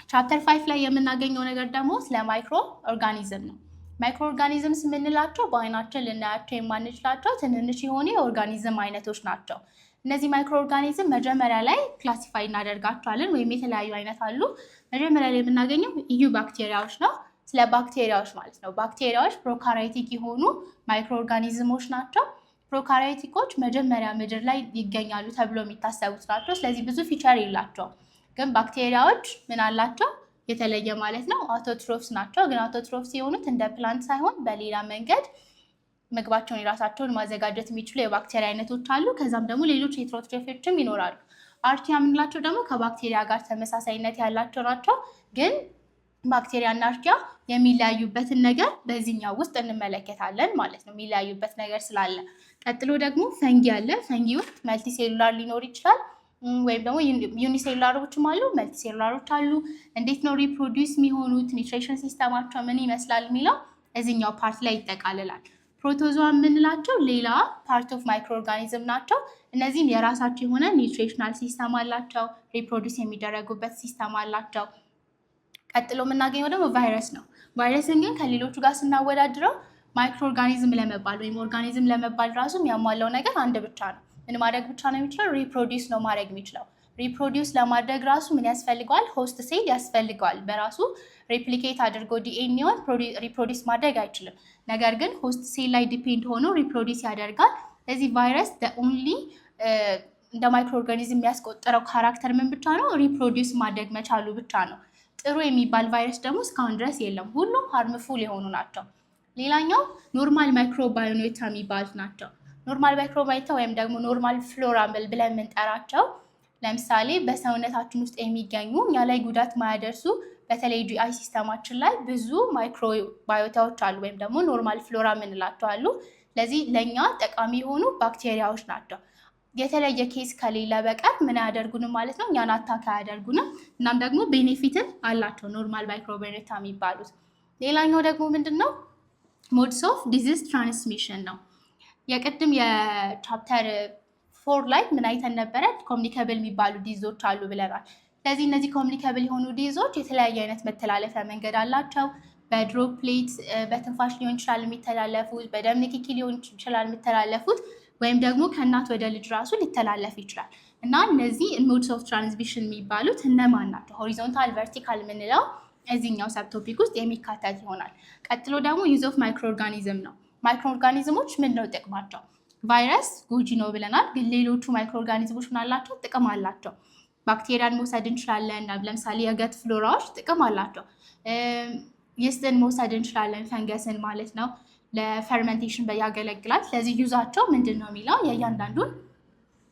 ቻፕተር 5 ላይ የምናገኘው ነገር ደግሞ ስለ ማይክሮ ኦርጋኒዝም ነው። ማይክሮ ኦርጋኒዝምስ የምንላቸው በአይናችን ልናያቸው የማንችላቸው ትንንሽ የሆኑ የኦርጋኒዝም አይነቶች ናቸው። እነዚህ ማይክሮ ኦርጋኒዝም መጀመሪያ ላይ ክላሲፋይ እናደርጋቸዋለን፣ ወይም የተለያዩ አይነት አሉ። መጀመሪያ ላይ የምናገኘው ኢዩ ባክቴሪያዎች ነው። ስለ ባክቴሪያዎች ማለት ነው። ባክቴሪያዎች ፕሮካሪዮቲክ የሆኑ ማይክሮ ኦርጋኒዝሞች ናቸው። ፕሮካሪዮቲኮች መጀመሪያ ምድር ላይ ይገኛሉ ተብሎ የሚታሰቡት ናቸው። ስለዚህ ብዙ ፊቸር የላቸውም። ግን ባክቴሪያዎች ምን አላቸው? የተለየ ማለት ነው። አውቶትሮፍስ ናቸው። ግን አውቶትሮፍስ የሆኑት እንደ ፕላንት ሳይሆን በሌላ መንገድ ምግባቸውን የራሳቸውን ማዘጋጀት የሚችሉ የባክቴሪያ አይነቶች አሉ። ከዛም ደግሞ ሌሎች ሄትሮትሮፎችም ይኖራሉ። አርኪያ የምንላቸው ደግሞ ከባክቴሪያ ጋር ተመሳሳይነት ያላቸው ናቸው። ግን ባክቴሪያ እና አርኪያ የሚለያዩበትን ነገር በዚህኛው ውስጥ እንመለከታለን ማለት ነው፣ የሚለያዩበት ነገር ስላለ። ቀጥሎ ደግሞ ፈንጊ አለ። ፈንጊ ውስጥ መልቲሴሉላር ሊኖር ይችላል፣ ወይም ደግሞ ዩኒሴሉላሮችም አሉ፣ መልቲሴሉላሮች አሉ። እንዴት ነው ሪፕሮዲውስ የሚሆኑት፣ ኒውትሪሽን ሲስተማቸው ምን ይመስላል የሚለው እዚህኛው ፓርት ላይ ይጠቃልላል። ፕሮቶዞዋ የምንላቸው ሌላ ፓርት ኦፍ ማይክሮ ኦርጋኒዝም ናቸው። እነዚህም የራሳቸው የሆነ ኒውትሪሽናል ሲስተም አላቸው፣ ሪፕሮዲውስ የሚደረጉበት ሲስተም አላቸው። ቀጥሎ የምናገኘው ደግሞ ቫይረስ ነው። ቫይረስን ግን ከሌሎቹ ጋር ስናወዳድረው ማይክሮ ኦርጋኒዝም ለመባል ወይም ኦርጋኒዝም ለመባል ራሱ የሚያሟላው ነገር አንድ ብቻ ነው። ምን ማድረግ ብቻ ነው የሚችለው? ሪፕሮዲውስ ነው ማድረግ የሚችለው። ሪፕሮዲውስ ለማድረግ ራሱ ምን ያስፈልገዋል? ሆስት ሴል ያስፈልገዋል። በራሱ ሬፕሊኬት አድርጎ ዲኤንኤውን ሪፕሮዲውስ ማድረግ አይችልም። ነገር ግን ሆስት ሴል ላይ ዲፔንድ ሆኖ ሪፕሮዲውስ ያደርጋል። ስለዚህ ቫይረስ ኦንሊ እንደ ማይክሮ ኦርጋኒዝም የሚያስቆጥረው ካራክተር ምን ብቻ ነው? ሪፕሮዲውስ ማድረግ መቻሉ ብቻ ነው። ጥሩ የሚባል ቫይረስ ደግሞ እስካሁን ድረስ የለም። ሁሉም ሃርምፉል የሆኑ ናቸው። ሌላኛው ኖርማል ማይክሮባዮታ የሚባሉት ናቸው። ኖርማል ማይክሮባዮታ ወይም ደግሞ ኖርማል ፍሎራ ብለን የምንጠራቸው ለምሳሌ በሰውነታችን ውስጥ የሚገኙ እኛ ላይ ጉዳት ማያደርሱ በተለይ ጂአይ ሲስተማችን ላይ ብዙ ማይክሮባዮታዎች አሉ፣ ወይም ደግሞ ኖርማል ፍሎራ የምንላቸው አሉ። ለዚህ ለእኛ ጠቃሚ የሆኑ ባክቴሪያዎች ናቸው። የተለየ ኬስ ከሌለ በቀር ምን አያደርጉንም ማለት ነው፣ እኛን አታክ አያደርጉንም። እናም ደግሞ ቤኔፊትን አላቸው ኖርማል ማይክሮባዮታ የሚባሉት። ሌላኛው ደግሞ ምንድን ነው? ሞድስ ኦፍ ዲዚዝ ትራንስሚሽን ነው። የቅድም የቻፕተር 4 ላይ ምን አይተን ነበረ? ኮሚኒካብል የሚባሉ ዲዞች አሉ ብለናል። ስለዚህ እነዚህ ኮሚኒካብል የሆኑ ዲዞች የተለያየ አይነት መተላለፊያ መንገድ አላቸው። በድሮፕሌት በትንፋሽ ሊሆን ይችላል የሚተላለፉት፣ በደም ንክኪ ሊሆን ይችላል የሚተላለፉት፣ ወይም ደግሞ ከእናት ወደ ልጅ ራሱ ሊተላለፍ ይችላል። እና እነዚህ ሞድስ ኦፍ ትራንስሚሽን የሚባሉት እነማን ናቸው? ሆሪዞንታል፣ ቨርቲካል የምንለው እዚህኛው ሰብቶፒክ ውስጥ የሚካተት ይሆናል። ቀጥሎ ደግሞ ዩዝ ኦፍ ማይክሮ ኦርጋኒዝም ነው። ማይክሮ ኦርጋኒዝሞች ምንድን ነው ጥቅማቸው? ቫይረስ ጎጂ ነው ብለናል። ግን ሌሎቹ ማይክሮ ኦርጋኒዝሞች ምን አላቸው? ጥቅም አላቸው። ባክቴሪያን መውሰድ እንችላለን። ለምሳሌ የገት ፍሎራዎች ጥቅም አላቸው። ይስትን መውሰድ እንችላለን፣ ፈንገስን ማለት ነው። ለፈርመንቴሽን ያገለግላል። ስለዚህ ዩዛቸው ምንድን ነው የሚለው የእያንዳንዱን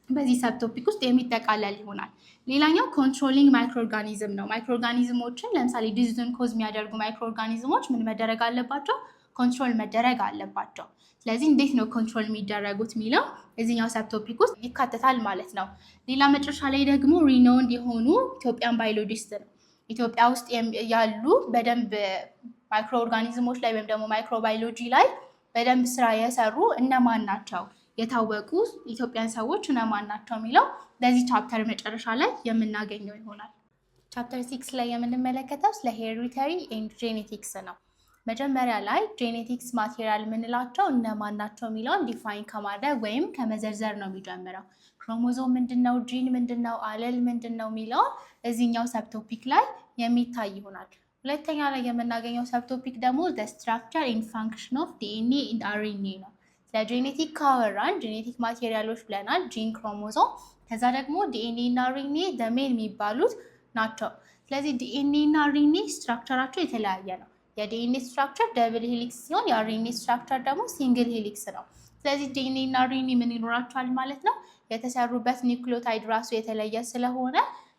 በዚህ ሰብቶፒክ ውስጥ የሚጠቃለል ይሆናል። ሌላኛው ኮንትሮሊንግ ማይክሮ ኦርጋኒዝም ነው። ማይክሮ ኦርጋኒዝሞችን ለምሳሌ ዲዚዝን ኮዝ የሚያደርጉ ማይክሮ ኦርጋኒዝሞች ምን መደረግ አለባቸው? ኮንትሮል መደረግ አለባቸው። ስለዚህ እንዴት ነው ኮንትሮል የሚደረጉት የሚለው እዚህኛው ሰብቶፒክ ውስጥ ይካተታል ማለት ነው። ሌላ መጨረሻ ላይ ደግሞ ሪኖውንድ የሆኑ ኢትዮጵያን ባዮሎጂስት ነው። ኢትዮጵያ ውስጥ ያሉ በደንብ ማይክሮ ኦርጋኒዝሞች ላይ ወይም ደግሞ ማይክሮ ባዮሎጂ ላይ በደንብ ስራ የሰሩ እነማን ናቸው፣ የታወቁ ኢትዮጵያን ሰዎች እነማን ናቸው የሚለው በዚህ ቻፕተር መጨረሻ ላይ የምናገኘው ይሆናል። ቻፕተር 6 ላይ የምንመለከተው ስለ ሄሪዲታሪ ኤንድ ጄኔቲክስ ነው። መጀመሪያ ላይ ጄኔቲክስ ማቴሪያል የምንላቸው እነማን ናቸው የሚለውን ዲፋይን ከማድረግ ወይም ከመዘርዘር ነው የሚጀምረው። ክሮሞዞም ምንድነው፣ ጂን ምንድነው፣ አለል ምንድነው የሚለውን እዚህኛው ሰብቶፒክ ላይ የሚታይ ይሆናል። ሁለተኛ ላይ የምናገኘው ሰብቶፒክ ደግሞ the structure and function of DNA and RNA ነው። ስለ ጄኔቲክ ካወራን ጄኔቲክ ማቴሪያሎች ብለናል፣ ጂን፣ ክሮሞዞም። ከዛ ደግሞ ዲኤንኤ እና አርኤንኤ ደሜን የሚባሉት ናቸው። ስለዚህ ዲኤንኤ እና አርኤንኤ ስትራክቸራቸው የተለያየ ነው። የዲኤንኤ ስትራክቸር ደብል ሄሊክስ ሲሆን የአርኤንኤ ስትራክቸር ደግሞ ሲንግል ሄሊክስ ነው። ስለዚህ ዲኤንኤ እና አርኤንኤ ምን ይኖራቸዋል ማለት ነው? የተሰሩበት ኒውክሊዮታይድ ራሱ የተለየ ስለሆነ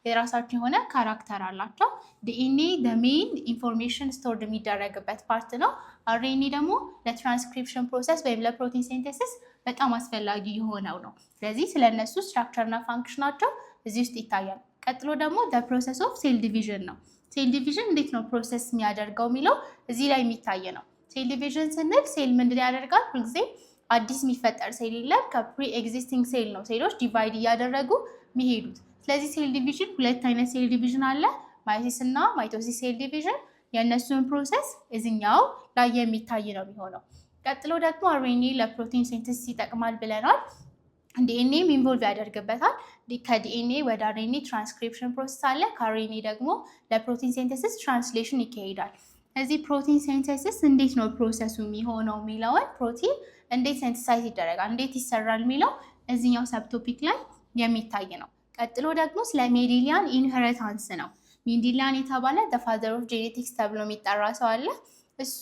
የራሳቸው የሆነ ካራክተር አላቸው። ዲኤንኤ ሜን ኢንፎርሜሽን ስቶርድ የሚደረግበት ፓርት ነው። አርኤንኤ ደግሞ ለትራንስክሪፕሽን ፕሮሰስ ወይም ለፕሮቲን ሲንቴሲስ በጣም አስፈላጊ የሆነው ነው። ስለዚህ ስለነሱ ስትራክቸር እና ፋንክሽናቸው እዚህ ውስጥ ይታያል። ቀጥሎ ደግሞ ፕሮሰስ ኦፍ ሴል ዲቪዥን ነው። ሴል ዲቪዥን እንዴት ነው ፕሮሰስ የሚያደርገው የሚለው እዚህ ላይ የሚታይ ነው። ሴል ዲቪዥን ስንል ሴል ምንድን ያደርጋል? ሁልጊዜ አዲስ የሚፈጠር ሴል የለም። ከፕሪ ኤግዚስቲንግ ሴል ነው ሴሎች ዲቫይድ እያደረጉ የሚሄዱት። ስለዚህ ሴል ዲቪዥን ሁለት አይነት ሴል ዲቪዥን አለ፣ ማይቶሲስ እና ማይቶሲስ ሴል ዲቪዥን። የእነሱን ፕሮሰስ እዚኛው ላይ የሚታይ ነው የሚሆነው። ቀጥሎ ደግሞ አርኤንኤ ለፕሮቲን ሲንተሲስ ይጠቅማል ብለናል። ዲኤንኤም ኢንቮልቭ ያደርግበታል። ከዲኤንኤ ወደ አርኤንኤ ትራንስክሪፕሽን ፕሮሰስ አለ። ከአርኤንኤ ደግሞ ለፕሮቲን ሲንተሲስ ትራንስሌሽን ይካሄዳል። እዚህ ፕሮቲን ሲንተሲስ እንዴት ነው ፕሮሰሱ የሚሆነው የሚለውን ፕሮቲን እንዴት ሴንተሳይዝ ይደረጋል፣ እንዴት ይሰራል የሚለው እዚኛው ሰብቶፒክ ላይ የሚታይ ነው። ቀጥሎ ደግሞ ስለ ሜንዴሊያን ኢንሄሪታንስ ነው። ሜንዴሊያን የተባለ ፋዘር ኦፍ ጄኔቲክስ ተብሎ የሚጠራ ሰው አለ። እሱ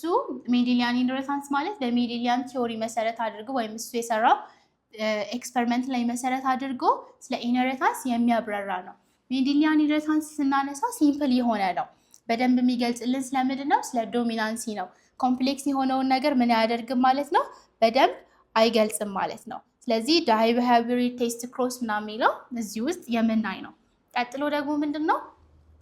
ሜንዴሊያን ኢንሄሪታንስ ማለት በሜንዴሊያን ቲዮሪ መሰረት አድርጎ ወይም እሱ የሰራው ኤክስፐሪመንት ላይ መሰረት አድርጎ ስለ ኢንሄሪታንስ የሚያብራራ ነው። ሜንዴሊያን ኢንሄሪታንስ ስናነሳ ሲምፕል የሆነ ነው። በደንብ የሚገልጽልን ስለምንድን ነው? ስለ ዶሚናንሲ ነው። ኮምፕሌክስ የሆነውን ነገር ምን አያደርግም ማለት ነው? በደንብ አይገልጽም ማለት ነው። ስለዚህ ሃይብሪድ ቴስት ክሮስ ምናምን የሚለው እዚህ ውስጥ የምናይ ነው። ቀጥሎ ደግሞ ምንድን ነው?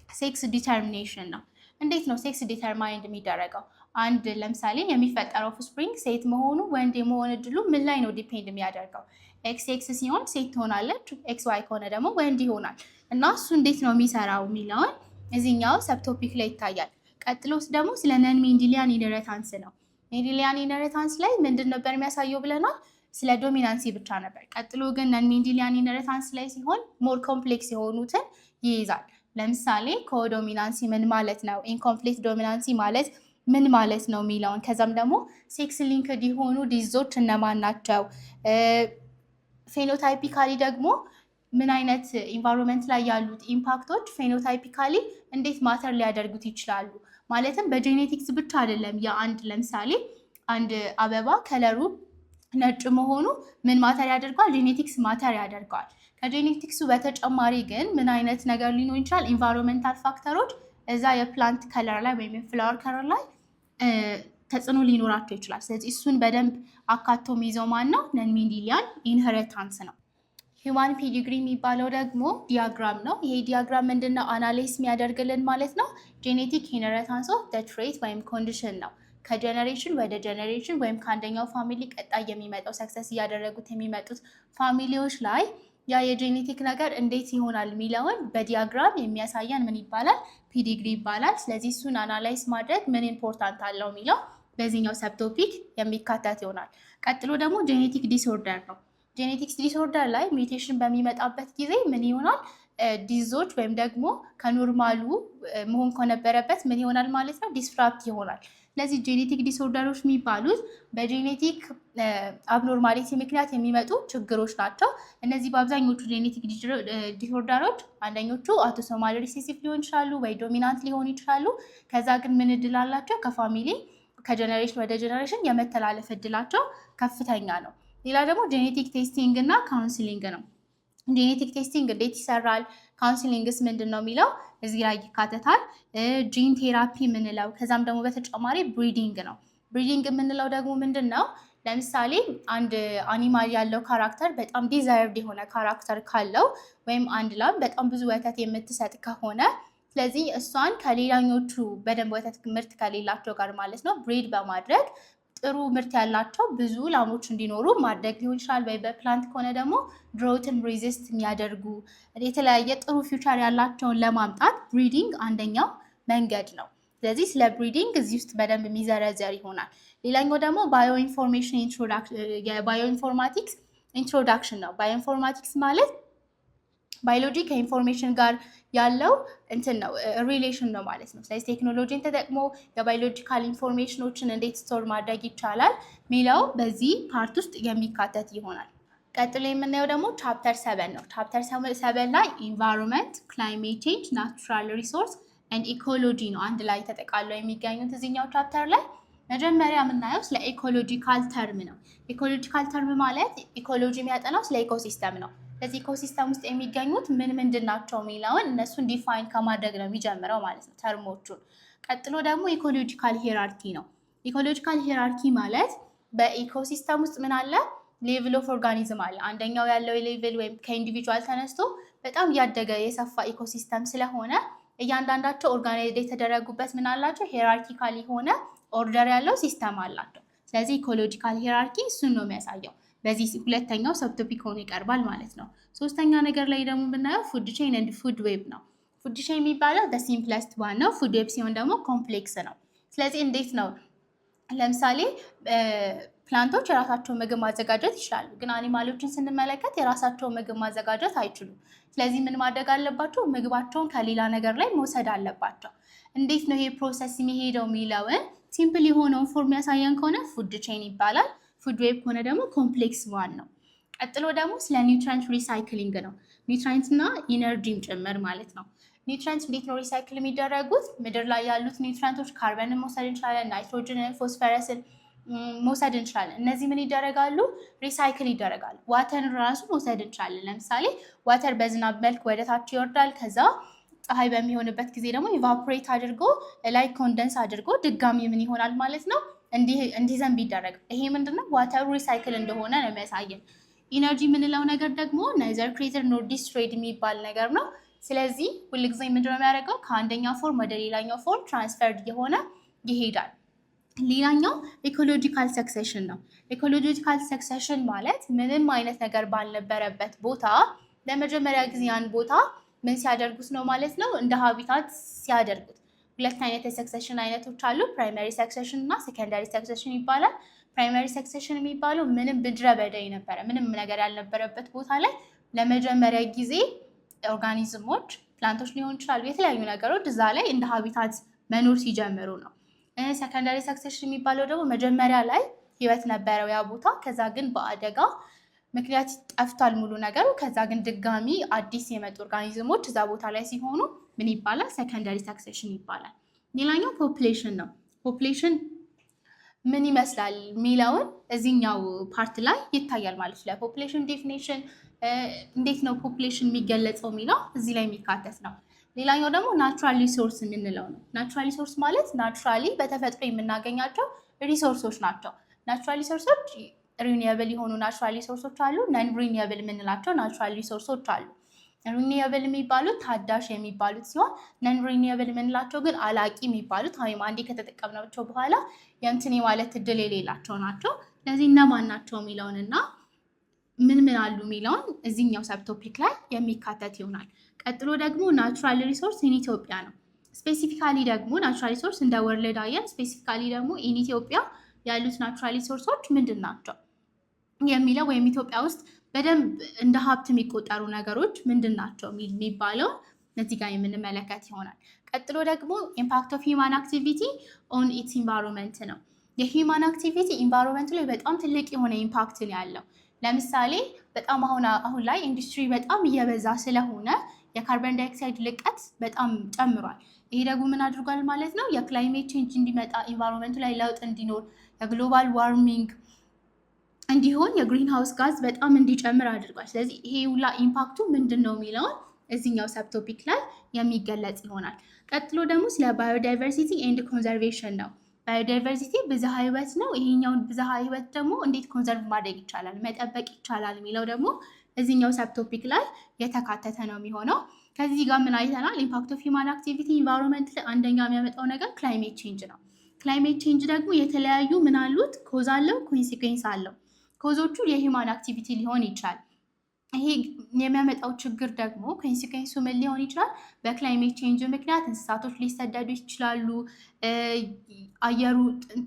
ሴክስ ዲተርሚኔሽን ነው። እንዴት ነው ሴክስ ዲተርማይንድ የሚደረገው? አንድ ለምሳሌ የሚፈጠረው ኦፍስፕሪንግ ሴት መሆኑ ወንድ የመሆን እድሉ ምን ላይ ነው ዲፔንድ የሚያደርገው? ኤክስ ኤክስ ሲሆን ሴት ትሆናለች፣ ኤክስ ዋይ ከሆነ ደግሞ ወንድ ይሆናል። እና እሱ እንዴት ነው የሚሰራው የሚለውን እዚህኛው ሰብቶፒክ ላይ ይታያል። ቀጥሎስ ደግሞ ስለ ነን ሜንዴሊያን ኢንሄሪታንስ ነው። ሜንዴሊያን ኢንሄሪታንስ ላይ ምንድን ነበር የሚያሳየው ብለናል? ስለ ዶሚናንሲ ብቻ ነበር። ቀጥሎ ግን ነን ሜንዴሊያን ኢንሄሪታንስ ላይ ሲሆን ሞር ኮምፕሌክስ የሆኑትን ይይዛል። ለምሳሌ ኮዶሚናንሲ ምን ማለት ነው፣ ኢንኮምፕሌት ዶሚናንሲ ማለት ምን ማለት ነው የሚለውን፣ ከዛም ደግሞ ሴክስ ሊንክድ የሆኑ ዲዞች እነማን ናቸው፣ ፌኖታይፒካሊ ደግሞ ምን አይነት ኢንቫይሮንመንት ላይ ያሉት ኢምፓክቶች ፌኖታይፒካሊ እንዴት ማተር ሊያደርጉት ይችላሉ። ማለትም በጄኔቲክስ ብቻ አይደለም። የአንድ ለምሳሌ አንድ አበባ ከለሩ ነጭ መሆኑ ምን ማተር ያደርገዋል? ጄኔቲክስ ማተር ያደርገዋል። ከጄኔቲክሱ በተጨማሪ ግን ምን አይነት ነገር ሊኖር ይችላል? ኢንቫይሮንመንታል ፋክተሮች እዛ የፕላንት ከለር ላይ ወይም የፍላወር ከለር ላይ ተጽዕኖ ሊኖራቸው ይችላል። ስለዚህ እሱን በደንብ አካቶ የሚይዘው ማን ነው? ነን ሜንዴሊያን ኢንሄሪታንስ ነው። ሂውማን ፔዲግሪ የሚባለው ደግሞ ዲያግራም ነው። ይሄ ዲያግራም ምንድነው አናላይስ የሚያደርግልን ማለት ነው? ጄኔቲክ ኢንሄሪታንስ ኦፍ ትሬት ወይም ኮንዲሽን ነው። ከጀነሬሽን ወደ ጀነሬሽን ወይም ከአንደኛው ፋሚሊ ቀጣይ የሚመጣው ሰክሰስ እያደረጉት የሚመጡት ፋሚሊዎች ላይ ያ የጄኔቲክ ነገር እንዴት ይሆናል የሚለውን በዲያግራም የሚያሳየን ምን ይባላል? ፔዲግሪ ይባላል። ስለዚህ እሱን አናላይዝ ማድረግ ምን ኢምፖርታንት አለው የሚለው በዚህኛው ሰብቶፒክ የሚካተት ይሆናል። ቀጥሎ ደግሞ ጄኔቲክ ዲስኦርደር ነው። ጄኔቲክስ ዲስኦርደር ላይ ሚውቴሽን በሚመጣበት ጊዜ ምን ይሆናል? ዲዞች ወይም ደግሞ ከኖርማሉ መሆን ከነበረበት ምን ይሆናል ማለት ነው? ዲስራፕት ይሆናል። ስለዚህ ጄኔቲክ ዲስኦርደሮች የሚባሉት በጄኔቲክ አብኖርማሊቲ ምክንያት የሚመጡ ችግሮች ናቸው። እነዚህ በአብዛኞቹ ጄኔቲክ ዲስኦርደሮች አንደኞቹ አውቶሶማል ሪሴሲቭ ሊሆን ይችላሉ ወይ ዶሚናንት ሊሆኑ ይችላሉ። ከዛ ግን ምን እድል አላቸው? ከፋሚሊ ከጀነሬሽን ወደ ጀነሬሽን የመተላለፍ እድላቸው ከፍተኛ ነው። ሌላ ደግሞ ጄኔቲክ ቴስቲንግ እና ካውንስሊንግ ነው። ጄኔቲክ ቴስቲንግ እንዴት ይሰራል፣ ካውንስሊንግስ ምንድን ነው የሚለው እዚህ ላይ ይካተታል። ጂን ቴራፒ የምንለው ከዛም ደግሞ በተጨማሪ ብሪዲንግ ነው። ብሪዲንግ የምንለው ደግሞ ምንድን ነው? ለምሳሌ አንድ አኒማል ያለው ካራክተር በጣም ዲዛይርድ የሆነ ካራክተር ካለው ወይም አንድ ላም በጣም ብዙ ወተት የምትሰጥ ከሆነ ስለዚህ እሷን ከሌላኞቹ በደንብ ወተት ምርት ከሌላቸው ጋር ማለት ነው ብሪድ በማድረግ ጥሩ ምርት ያላቸው ብዙ ላሞች እንዲኖሩ ማድረግ ሊሆን ይችላል። ወይ በፕላንት ከሆነ ደግሞ ድሮትን ሬዚስት የሚያደርጉ የተለያየ ጥሩ ፊውቸር ያላቸውን ለማምጣት ብሪዲንግ አንደኛው መንገድ ነው። ስለዚህ ስለ ብሪዲንግ እዚህ ውስጥ በደንብ የሚዘረዘር ይሆናል። ሌላኛው ደግሞ የባዮኢንፎርማቲክስ ኢንትሮዳክሽን ነው። ባዮኢንፎርማቲክስ ማለት ባዮሎጂ ከኢንፎርሜሽን ጋር ያለው እንትን ነው ሪሌሽን ነው ማለት ነው። ስለዚህ ቴክኖሎጂን ተጠቅሞ የባዮሎጂካል ኢንፎርሜሽኖችን እንዴት ስቶር ማድረግ ይቻላል ሚለው በዚህ ፓርት ውስጥ የሚካተት ይሆናል። ቀጥሎ የምናየው ደግሞ ቻፕተር 7 ነው። ቻፕተር 7 ላይ ኢንቫይሮንመንት፣ ክላይሜት ቼንጅ፣ ናቹራል ሪሶርስ ኤንድ ኢኮሎጂ ነው አንድ ላይ ተጠቃለው የሚገኙት እዚህኛው ቻፕተር ላይ። መጀመሪያ የምናየው ስለ ኢኮሎጂካል ተርም ነው። ኢኮሎጂካል ተርም ማለት ኢኮሎጂ የሚያጠናው ስለ ኢኮሲስተም ነው። ስለዚህ ኢኮሲስተም ውስጥ የሚገኙት ምንድን ናቸው የሚለውን እነሱን ዲፋይን ከማድረግ ነው የሚጀምረው ማለት ነው ተርሞቹን። ቀጥሎ ደግሞ ኢኮሎጂካል ሂራርኪ ነው። ኢኮሎጂካል ሂራርኪ ማለት በኢኮሲስተም ውስጥ ምን አለ? ሌቭል ኦፍ ኦርጋኒዝም አለ። አንደኛው ያለው ሌቭል ወይም ከኢንዲቪጁዋል ተነስቶ በጣም እያደገ የሰፋ ኢኮሲስተም ስለሆነ እያንዳንዳቸው ኦርጋናይዝድ የተደረጉበት ምን አላቸው? ሂራርኪካል የሆነ ኦርደር ያለው ሲስተም አላቸው። ስለዚህ ኢኮሎጂካል ሂራርኪ እሱን ነው የሚያሳየው። በዚህ ሁለተኛው ሰብቶፒክ ሆኖ ይቀርባል ማለት ነው። ሶስተኛ ነገር ላይ ደግሞ ብናየው ፉድ ቼን ኤንድ ፉድ ዌብ ነው። ፉድ ቼን የሚባለው በሲምፕለስት ዋን ነው። ፉድ ዌብ ሲሆን ደግሞ ኮምፕሌክስ ነው። ስለዚህ እንዴት ነው? ለምሳሌ ፕላንቶች የራሳቸው ምግብ ማዘጋጀት ይችላሉ፣ ግን አኒማሎችን ስንመለከት የራሳቸው ምግብ ማዘጋጀት አይችሉም። ስለዚህ ምን ማድረግ አለባቸው? ምግባቸውን ከሌላ ነገር ላይ መውሰድ አለባቸው። እንዴት ነው ይሄ ፕሮሰስ የሚሄደው የሚለውን ሲምፕል የሆነውን ፎርም ያሳየን ከሆነ ፉድ ቼን ይባላል። ፉድ ዌብ ከሆነ ደግሞ ኮምፕሌክስ ዋን ነው። ቀጥሎ ደግሞ ስለ ኒውትሪንት ሪሳይክሊንግ ነው። ኒውትሪንት እና ኢነርጂም ጭምር ማለት ነው። ኒውትሪንት እንዴት ነው ሪሳይክል የሚደረጉት? ምድር ላይ ያሉት ኒውትሪንቶች ካርበንን መውሰድ እንችላለን፣ ናይትሮጅንን፣ ፎስፈረስን መውሰድ እንችላለን። እነዚህ ምን ይደረጋሉ? ሪሳይክል ይደረጋሉ። ዋተርን ራሱ መውሰድ እንችላለን። ለምሳሌ ዋተር በዝናብ መልክ ወደ ታች ይወርዳል። ከዛ ፀሐይ በሚሆንበት ጊዜ ደግሞ ኢቫፖሬት አድርጎ ላይ ኮንደንስ አድርጎ ድጋሚ ምን ይሆናል ማለት ነው እንዲዘንብ ይደረግ። ይሄ ምንድነው? ዋተሩ ሪሳይክል እንደሆነ ነው የሚያሳየን። ኢነርጂ የምንለው ነገር ደግሞ ናይዘር ክሬትድ ኖር ዲስትሮይድ የሚባል ነገር ነው። ስለዚህ ሁልጊዜ ምንድነው የሚያደርገው? ከአንደኛው ፎርም ወደ ሌላኛው ፎርም ትራንስፈርድ የሆነ ይሄዳል። ሌላኛው ኢኮሎጂካል ሰክሴሽን ነው። ኢኮሎጂካል ሰክሴሽን ማለት ምንም አይነት ነገር ባልነበረበት ቦታ ለመጀመሪያ ጊዜ ያን ቦታ ምን ሲያደርጉት ነው ማለት ነው? እንደ ሀቢታት ሲያደርጉት። ሁለት አይነት የሰክሴሽን አይነቶች አሉ። ፕራይመሪ ሰክሴሽን እና ሴኮንዳሪ ሰክሴሽን ይባላል። ፕራይመሪ ሰክሴሽን የሚባለው ምንም ምድረ በዳ የነበረ ምንም ነገር ያልነበረበት ቦታ ላይ ለመጀመሪያ ጊዜ ኦርጋኒዝሞች፣ ፕላንቶች ሊሆን ይችላሉ፣ የተለያዩ ነገሮች እዛ ላይ እንደ ሀቢታት መኖር ሲጀምሩ ነው። ሰከንዳሪ ሰክሴሽን የሚባለው ደግሞ መጀመሪያ ላይ ህይወት ነበረው ያ ቦታ፣ ከዛ ግን በአደጋ ምክንያት ጠፍቷል ሙሉ ነገሩ። ከዛ ግን ድጋሚ አዲስ የመጡ ኦርጋኒዝሞች እዛ ቦታ ላይ ሲሆኑ ምን ይባላል? ሰከንዳሪ ሰክሴሽን ይባላል። ሌላኛው ፖፕሌሽን ነው። ፖፕሌሽን ምን ይመስላል የሚለውን እዚህኛው ፓርት ላይ ይታያል ማለት ነው። ፖፕሌሽን ዴፊኒሽን እንዴት ነው ፖፕሌሽን የሚገለጸው የሚለው እዚህ ላይ የሚካተት ነው። ሌላኛው ደግሞ ናቹራል ሪሶርስ የምንለው ነው። ናቹራል ሪሶርስ ማለት ናቹራሊ በተፈጥሮ የምናገኛቸው ሪሶርሶች ናቸው። ናቹራል ሪሶርሶች ሪኒየብል የሆኑ ናቹራል ሪሶርሶች አሉ። ነን ሪኒየብል የምንላቸው ናቹራል ሪሶርሶች አሉ። ሪኒየብል የሚባሉት ታዳሽ የሚባሉት ሲሆን ነን ሪኒየብል የምንላቸው ግን አላቂ የሚባሉት ወይም አንዴ ከተጠቀምናቸው በኋላ የእንትን ማለት እድል የሌላቸው ናቸው። ስለዚህ እነማን ናቸው የሚለውን እና ምን አሉ የሚለውን እዚህኛው ሰብቶፒክ ላይ የሚካተት ይሆናል። ቀጥሎ ደግሞ ናቹራል ሪሶርስ ኢን ኢትዮጵያ ነው። ስፔሲፊካሊ ደግሞ ናቹራል ሪሶርስ እንደ ወርልድ አየር፣ ስፔሲፊካሊ ደግሞ ኢን ኢትዮጵያ ያሉት ናቹራል ሪሶርሶች ምንድን ናቸው የሚለው ወይም ኢትዮጵያ ውስጥ በደንብ እንደ ሀብት የሚቆጠሩ ነገሮች ምንድን ናቸው የሚባለው እዚህ ጋር የምንመለከት ይሆናል። ቀጥሎ ደግሞ ኢምፓክት ኦፍ ሂውማን አክቲቪቲ ኦን ኢትስ ኢንቫይሮንመንት ነው። የሂውማን አክቲቪቲ ኢንቫይሮንመንት ላይ በጣም ትልቅ የሆነ ኢምፓክት ነው ያለው። ለምሳሌ በጣም አሁን ላይ ኢንዱስትሪ በጣም እየበዛ ስለሆነ የካርበን ዳይኦክሳይድ ልቀት በጣም ጨምሯል። ይሄ ደግሞ ምን አድርጓል ማለት ነው? የክላይሜት ቼንጅ እንዲመጣ ኢንቫይሮንመንቱ ላይ ለውጥ እንዲኖር የግሎባል ዋርሚንግ እንዲሆን የግሪን ሃውስ ጋዝ በጣም እንዲጨምር አድርጓል። ስለዚህ ይሄ ሁላ ኢምፓክቱ ምንድን ነው የሚለውን እዚህኛው ሰብቶፒክ ላይ የሚገለጽ ይሆናል። ቀጥሎ ደግሞ ስለ ባዮዳይቨርሲቲ ኤንድ ኮንዘርቬሽን ነው። ባዮዳይቨርሲቲ ብዝሃ ህይወት ነው። ይሄኛውን ብዝሃ ህይወት ደግሞ እንዴት ኮንዘርቭ ማድረግ ይቻላል፣ መጠበቅ ይቻላል የሚለው ደግሞ እዚህኛው ሰብቶፒክ ላይ የተካተተ ነው የሚሆነው። ከዚህ ጋር ምን አይተናል? ኢምፓክት ኦፍ ሂውማን አክቲቪቲ ኢንቫይሮንመንት ላይ አንደኛ የሚያመጣው ነገር ክላይሜት ቼንጅ ነው። ክላይሜት ቼንጅ ደግሞ የተለያዩ ምን አሉት? ኮዝ አለው፣ ኮንሲኩዌንስ አለው። ኮዞቹ የሂውማን አክቲቪቲ ሊሆን ይችላል። ይሄ የሚያመጣው ችግር ደግሞ ኮንሲኩዌንሱ ምን ሊሆን ይችላል? በክላይሜት ቼንጅ ምክንያት እንስሳቶች ሊሰደዱ ይችላሉ። አየሩ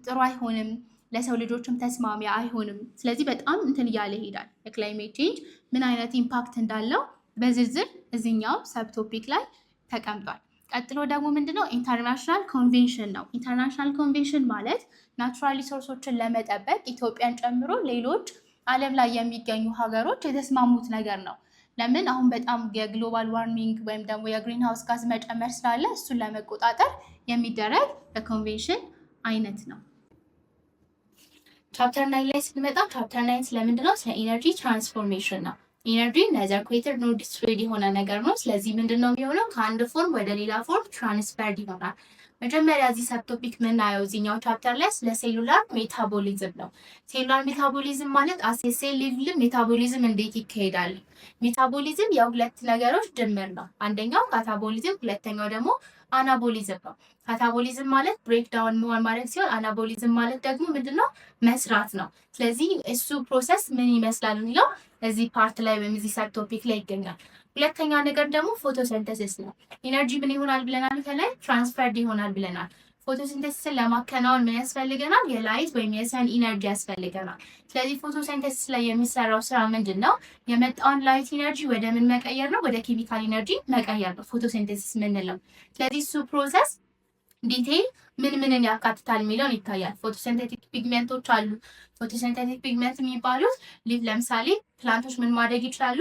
ጥሩ አይሆንም፣ ለሰው ልጆችም ተስማሚ አይሆንም። ስለዚህ በጣም እንትን እያለ ይሄዳል። የክላይሜት ቼንጅ ምን አይነት ኢምፓክት እንዳለው በዝርዝር እዚህኛው ሰብ ቶፒክ ላይ ተቀምጧል። ቀጥሎ ደግሞ ምንድነው ኢንተርናሽናል ኮንቬንሽን ነው። ኢንተርናሽናል ኮንቬንሽን ማለት ናቹራል ሪሶርሶችን ለመጠበቅ ኢትዮጵያን ጨምሮ ሌሎች ዓለም ላይ የሚገኙ ሀገሮች የተስማሙት ነገር ነው። ለምን አሁን በጣም የግሎባል ዋርሚንግ ወይም ደግሞ የግሪን ሃውስ ጋዝ መጨመር ስላለ እሱን ለመቆጣጠር የሚደረግ የኮንቬንሽን አይነት ነው። ቻፕተር 9 ላይ ስንመጣ ቻፕተር 9 ስለምንድነው? ስለ ኢነርጂ ትራንስፎርሜሽን ነው። ኢነርጂ ነዘር ክሬትድ ኖር ዲስትሮይድ የሆነ ነገር ነው። ስለዚህ ምንድነው የሚሆነው? ከአንድ ፎርም ወደ ሌላ ፎርም ትራንስፈርድ ይሆናል። መጀመሪያ እዚህ ሰብ ቶፒክ የምናየው እዚህኛው ቻፕተር ላይ ስለ ሴሉላር ሜታቦሊዝም ነው። ሴሉላር ሜታቦሊዝም ማለት ሴል ሌቭል ሜታቦሊዝም እንዴት ይካሄዳል? ሜታቦሊዝም የሁለት ነገሮች ድምር ነው። አንደኛው ካታቦሊዝም፣ ሁለተኛው ደግሞ አናቦሊዝም ነው። ካታቦሊዝም ማለት ብሬክዳውን መሆን ማለት ሲሆን አናቦሊዝም ማለት ደግሞ ምንድነው? መስራት ነው። ስለዚህ እሱ ፕሮሰስ ምን ይመስላል የሚለው እዚህ ፓርት ላይ ወይም እዚህ ሰብ ቶፒክ ላይ ይገኛል። ሁለተኛ ነገር ደግሞ ፎቶሲንተሲስ ነው። ኢነርጂ ምን ይሆናል ብለናል? ከላይ ትራንስፈርድ ይሆናል ብለናል። ፎቶሲንተሲስን ለማከናወን ምን ያስፈልገናል? የላይት ወይም የሰን ኢነርጂ ያስፈልገናል። ስለዚህ ፎቶሲንተሲስ ላይ የሚሰራው ስራ ምንድን ነው? የመጣውን ላይት ኢነርጂ ወደ ምን መቀየር ነው? ወደ ኬሚካል ኢነርጂ መቀየር ነው ፎቶሲንተሲስ ምንለው። ስለዚህ እሱ ፕሮሰስ ዲቴይል ምን ምንን ያካትታል የሚለውን ይታያል። ፎቶሲንቴቲክ ፒግመንቶች አሉ። ፎቶሲንቴቲክ ፒግመንት የሚባሉት ለምሳሌ ፕላንቶች ምን ማድረግ ይችላሉ?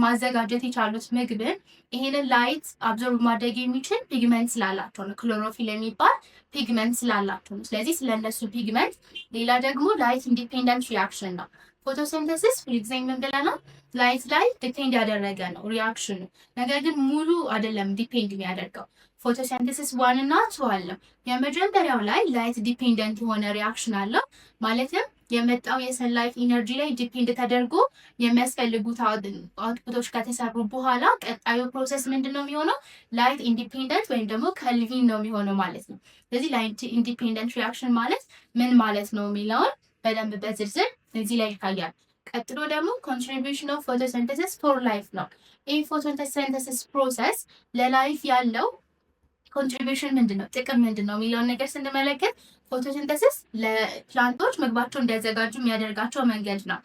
ማዘጋጀት የቻሉት ምግብን ይሄንን ላይት አብዞርብ ማድረግ የሚችል ፒግመንት ስላላቸው ነው። ክሎሮፊል የሚባል ፒግመንት ስላላቸው ነው። ስለዚህ ስለነሱ ፒግመንት። ሌላ ደግሞ ላይት ኢንዲፔንደንት ሪያክሽን ነው። ፎቶሲንተሲስ ሁልጊዜ ምን ብለናል? ላይት ላይ ዲፔንድ ያደረገ ነው ሪያክሽኑ። ነገር ግን ሙሉ አይደለም ዲፔንድ የሚያደርገው። ፎቶሲንተሲስ 1 እና 2 አለው። የመጀመሪያው ላይ ላይት ዲፔንደንት የሆነ ሪያክሽን አለው። ማለትም የመጣው የሰንላይት ኢነርጂ ላይ ዲፔንድ ተደርጎ የሚያስፈልጉት አውትፑቶች ከተሰሩ በኋላ ቀጣዩ ፕሮሰስ ምንድን ነው የሚሆነው? ላይት ኢንዲፔንደንት ወይም ደግሞ ከልቪን ነው የሚሆነው ማለት ነው። ስለዚህ ላይት ኢንዲፔንደንት ሪያክሽን ማለት ምን ማለት ነው የሚለውን በደንብ በዝርዝር እዚህ ላይ ይታያል። ቀጥሎ ደግሞ ኮንትሪቢዩሽን ኦፍ ፎቶሲንተሲስ ፎር ላይፍ ነው። ይህ ፎቶሲንተሲስ ፕሮሰስ ለላይፍ ያለው ኮንትሪቢዩሽን ምንድን ነው፣ ጥቅም ምንድን ነው የሚለውን ነገር ስንመለከት ፎቶሲንተሲስ ለፕላንቶች ምግባቸው እንዲያዘጋጁ የሚያደርጋቸው መንገድ ነው።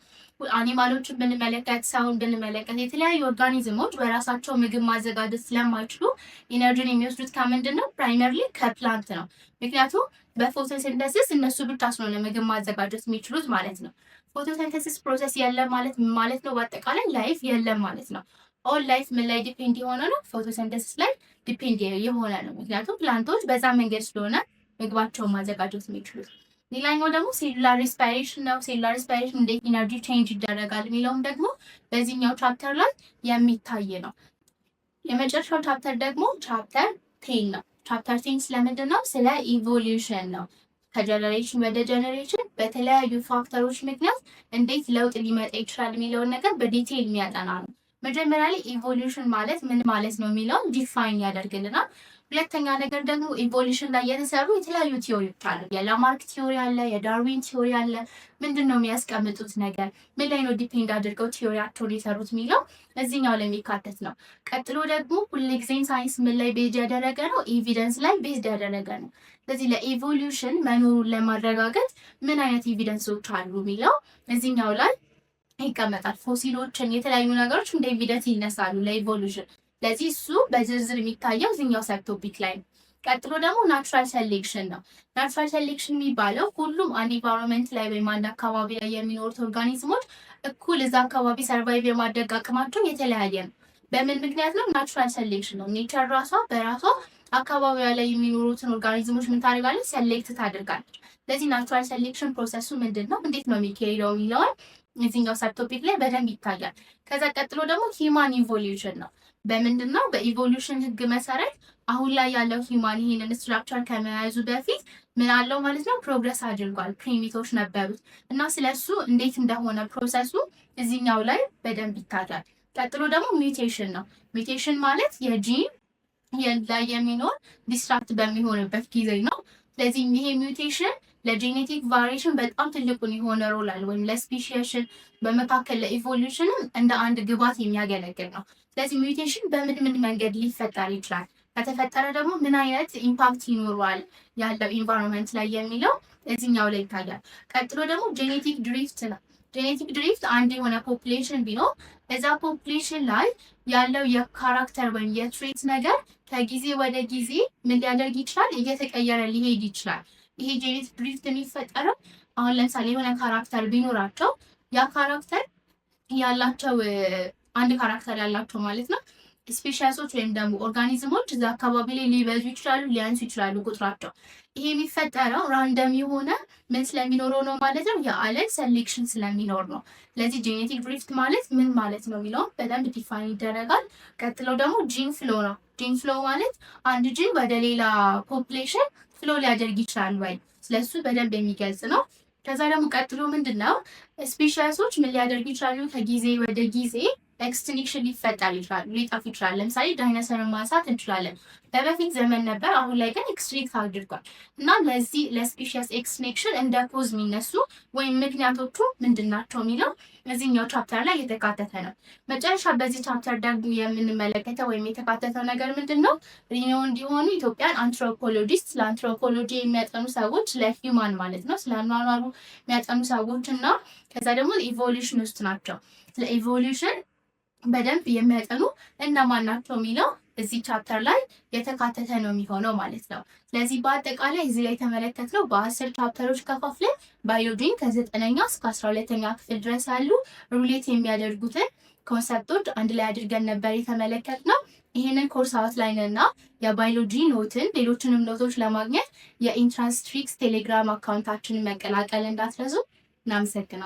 አኒማሎችን ብንመለከት፣ ሰውን ብንመለከት የተለያዩ ኦርጋኒዝሞች በራሳቸው ምግብ ማዘጋጀት ስለማይችሉ ኢነርጂን የሚወስዱት ከምንድን ነው? ፕራይመርሊ ከፕላንት ነው። ምክንያቱም በፎቶሲንተሲስ እነሱ ብቻ ስለሆነ ምግብ ማዘጋጀት የሚችሉት ማለት ነው። ፎቶሲንተሲስ ፕሮሰስ የለም ማለት ነው። በአጠቃላይ ላይፍ የለም ማለት ነው። ኦል ላይፍ ምን ላይ ዲፔንድ የሆነ ነው? ፎቶሲንተሲስ ላይ ዲፔንድ የሆነ ነው። ምክንያቱም ፕላንቶች በዛ መንገድ ስለሆነ ምግባቸውን ማዘጋጀት የሚችሉት። ሌላኛው ደግሞ ሴሉላር ሪስፓይሬሽን ነው። ሴሉላር ሪስፓይሬሽን እንዴት ኢነርጂ ቼንጅ ይደረጋል የሚለውም ደግሞ በዚህኛው ቻፕተር ላይ የሚታይ ነው። የመጨረሻው ቻፕተር ደግሞ ቻፕተር 10 ነው። ቻፕተር 10 ስለምንድን ነው? ስለ ኢቮሉሽን ነው። ከጀነሬሽን ወደ ጀነሬሽን በተለያዩ ፋክተሮች ምክንያት እንዴት ለውጥ ሊመጣ ይችላል የሚለውን ነገር በዲቴይል የሚያጠና ነው። መጀመሪያ ላይ ኢቮሉሽን ማለት ምን ማለት ነው የሚለውን ዲፋይን ያደርግልናል። ሁለተኛ ነገር ደግሞ ኢቮሉሽን ላይ የተሰሩ የተለያዩ ቲዮሪዎች አሉ። የላማርክ ቲዮሪ አለ፣ የዳርዊን ቲዮሪ አለ። ምንድን ነው የሚያስቀምጡት ነገር፣ ምን ላይ ነው ዲፔንድ አድርገው ቲዮሪያቸውን የሰሩት የሚለው እዚህኛው ላይ የሚካተት ነው። ቀጥሎ ደግሞ ሁልጊዜም ሳይንስ ምን ላይ ቤዝ ያደረገ ነው? ኤቪደንስ ላይ ቤዝ ያደረገ ነው። ስለዚህ ለኢቮሉሽን መኖሩን ለማረጋገጥ ምን አይነት ኤቪደንሶች አሉ የሚለው እዚህኛው ላይ ይቀመጣል። ፎሲሎችን፣ የተለያዩ ነገሮች እንደ ኤቪደንስ ይነሳሉ ለኢቮሉሽን። ስለዚህ እሱ በዝርዝር የሚታየው እዚህኛው ሰብ ቶፒክ ላይ ነው። ቀጥሎ ደግሞ ናቹራል ሴሌክሽን ነው። ናቹራል ሴሌክሽን የሚባለው ሁሉም አንድ ኢንቫይሮንመንት ላይ ወይም አንድ አካባቢ ላይ የሚኖሩት ኦርጋኒዝሞች እኩል እዛ አካባቢ ሰርቫይቭ የማድረግ አቅማቸው የተለያየ ነው። በምን ምክንያት ነው? ናቹራል ሴሌክሽን ነው። ኔቸር ራሷ በራሷ አካባቢዋ ላይ የሚኖሩትን ኦርጋኒዝሞች ምን ታደርጋለች? ሴሌክት ታደርጋለች። ስለዚህ ናቹራል ሴሌክሽን ፕሮሰሱ ምንድን ነው፣ እንዴት ነው የሚካሄደው የሚለውን እዚህኛው ሰብ ቶፒክ ላይ በደንብ ይታያል። ከዛ ቀጥሎ ደግሞ ሂማን ኢቮሉሽን ነው። በምንድን ነው? በኢቮሉሽን ህግ መሰረት አሁን ላይ ያለው ሂማን ይህንን ስትራክቸር ከመያዙ በፊት ምን አለው ማለት ነው? ፕሮግረስ አድርጓል። ፕሪሚቶች ነበሩት እና ስለሱ እንዴት እንደሆነ ፕሮሰሱ እዚህኛው ላይ በደንብ ይታያል። ቀጥሎ ደግሞ ሚውቴሽን ነው። ሚውቴሽን ማለት የጂን ላይ የሚኖር ዲስትራክት በሚሆንበት ጊዜ ነው። ስለዚህ ይሄ ሚውቴሽን ለጄኔቲክ ቫሪዬሽን በጣም ትልቁን የሆነ ሮል አለ፣ ወይም ለስፔሺዬሽን በመካከል ለኢቮሉሽንም እንደ አንድ ግብዓት የሚያገለግል ነው። ስለዚህ ሚውቴሽን በምን ምን መንገድ ሊፈጠር ይችላል፣ ከተፈጠረ ደግሞ ምን አይነት ኢምፓክት ይኖረዋል ያለው ኢንቫይሮንመንት ላይ የሚለው እዚህኛው ላይ ይታያል። ቀጥሎ ደግሞ ጄኔቲክ ድሪፍት ነው። ጄኔቲክ ድሪፍት አንድ የሆነ ፖፑሌሽን ቢኖር እዛ ፖፑሌሽን ላይ ያለው የካራክተር ወይም የትሬት ነገር ከጊዜ ወደ ጊዜ ምን ሊያደርግ ይችላል? እየተቀየረ ሊሄድ ይችላል። ይሄ ጄኔቲክ ድሪፍት የሚፈጠረው አሁን ለምሳሌ የሆነ ካራክተር ቢኖራቸው ያ ካራክተር ያላቸው አንድ ካራክተር ያላቸው ማለት ነው ስፔሻሶች ወይም ደግሞ ኦርጋኒዝሞች እዛ አካባቢ ላይ ሊበዙ ይችላሉ፣ ሊያንሱ ይችላሉ ቁጥራቸው። ይሄ የሚፈጠረው ራንደም የሆነ ምን ስለሚኖረው ነው ማለት ነው? የአለን ሴሌክሽን ስለሚኖር ነው። ስለዚህ ጄኔቲክ ድሪፍት ማለት ምን ማለት ነው የሚለውን በደንብ ዲፋይን ይደረጋል። ቀጥሎ ደግሞ ጂን ፍሎ ነው። ጂን ፍሎ ማለት አንድ ጂን ወደ ሌላ ፖፑሌሽን ፍሎ ሊያደርግ ይችላል ወይ፣ ስለሱ በደንብ የሚገልጽ ነው። ከዛ ደግሞ ቀጥሎ ምንድን ነው ስፔሻሶች ምን ሊያደርጉ ይችላሉ? ከጊዜ ወደ ጊዜ ኤክስቲንክሽን ሊፈጠር ይችላል፣ ሊጠፉ ይችላል። ለምሳሌ ዳይኖሰርን ማንሳት እንችላለን። በበፊት ዘመን ነበር፣ አሁን ላይ ግን ኤክስትሪክት አድርጓል። እና ለዚህ ለስፔሻስ ኤክስቲንክሽን እንደ ኮዝ የሚነሱ ወይም ምክንያቶቹ ምንድን ናቸው የሚለው እዚህኛው ቻፕተር ላይ የተካተተ ነው። መጨረሻ በዚህ ቻፕተር ደግሞ የምንመለከተው ወይም የተካተተው ነገር ምንድን ነው? ሪኒው እንዲሆኑ ኢትዮጵያን አንትሮፖሎጂስት ለአንትሮፖሎጂ የሚያጠኑ ሰዎች ለሂውማን ማለት ነው ስለ አኗኗሩ የሚያጠኑ ሰዎች እና ከዛ ደግሞ ኢቮሉሽን ውስጥ ናቸው። ስለ ኢቮሉሽን በደንብ የሚያጠኑ እነማን ናቸው የሚለው እዚህ ቻፕተር ላይ የተካተተ ነው የሚሆነው ማለት ነው። ስለዚህ በአጠቃላይ እዚህ ላይ የተመለከትነው በ10 ቻፕተሮች ከፋፍለን ባዮሎጂን ከ9ኛ እስከ 12ኛ ክፍል ድረስ ያሉ ሩሌት የሚያደርጉትን ኮንሰፕቶች አንድ ላይ አድርገን ነበር የተመለከትነው። ይህንን ኮርስ አውትላይን እና የባዮሎጂ ኖትን ሌሎችንም ኖቶች ለማግኘት የኢንትራንስ ትሪክስ ቴሌግራም አካውንታችንን መቀላቀል እንዳትረሱ። እናመሰግናለን።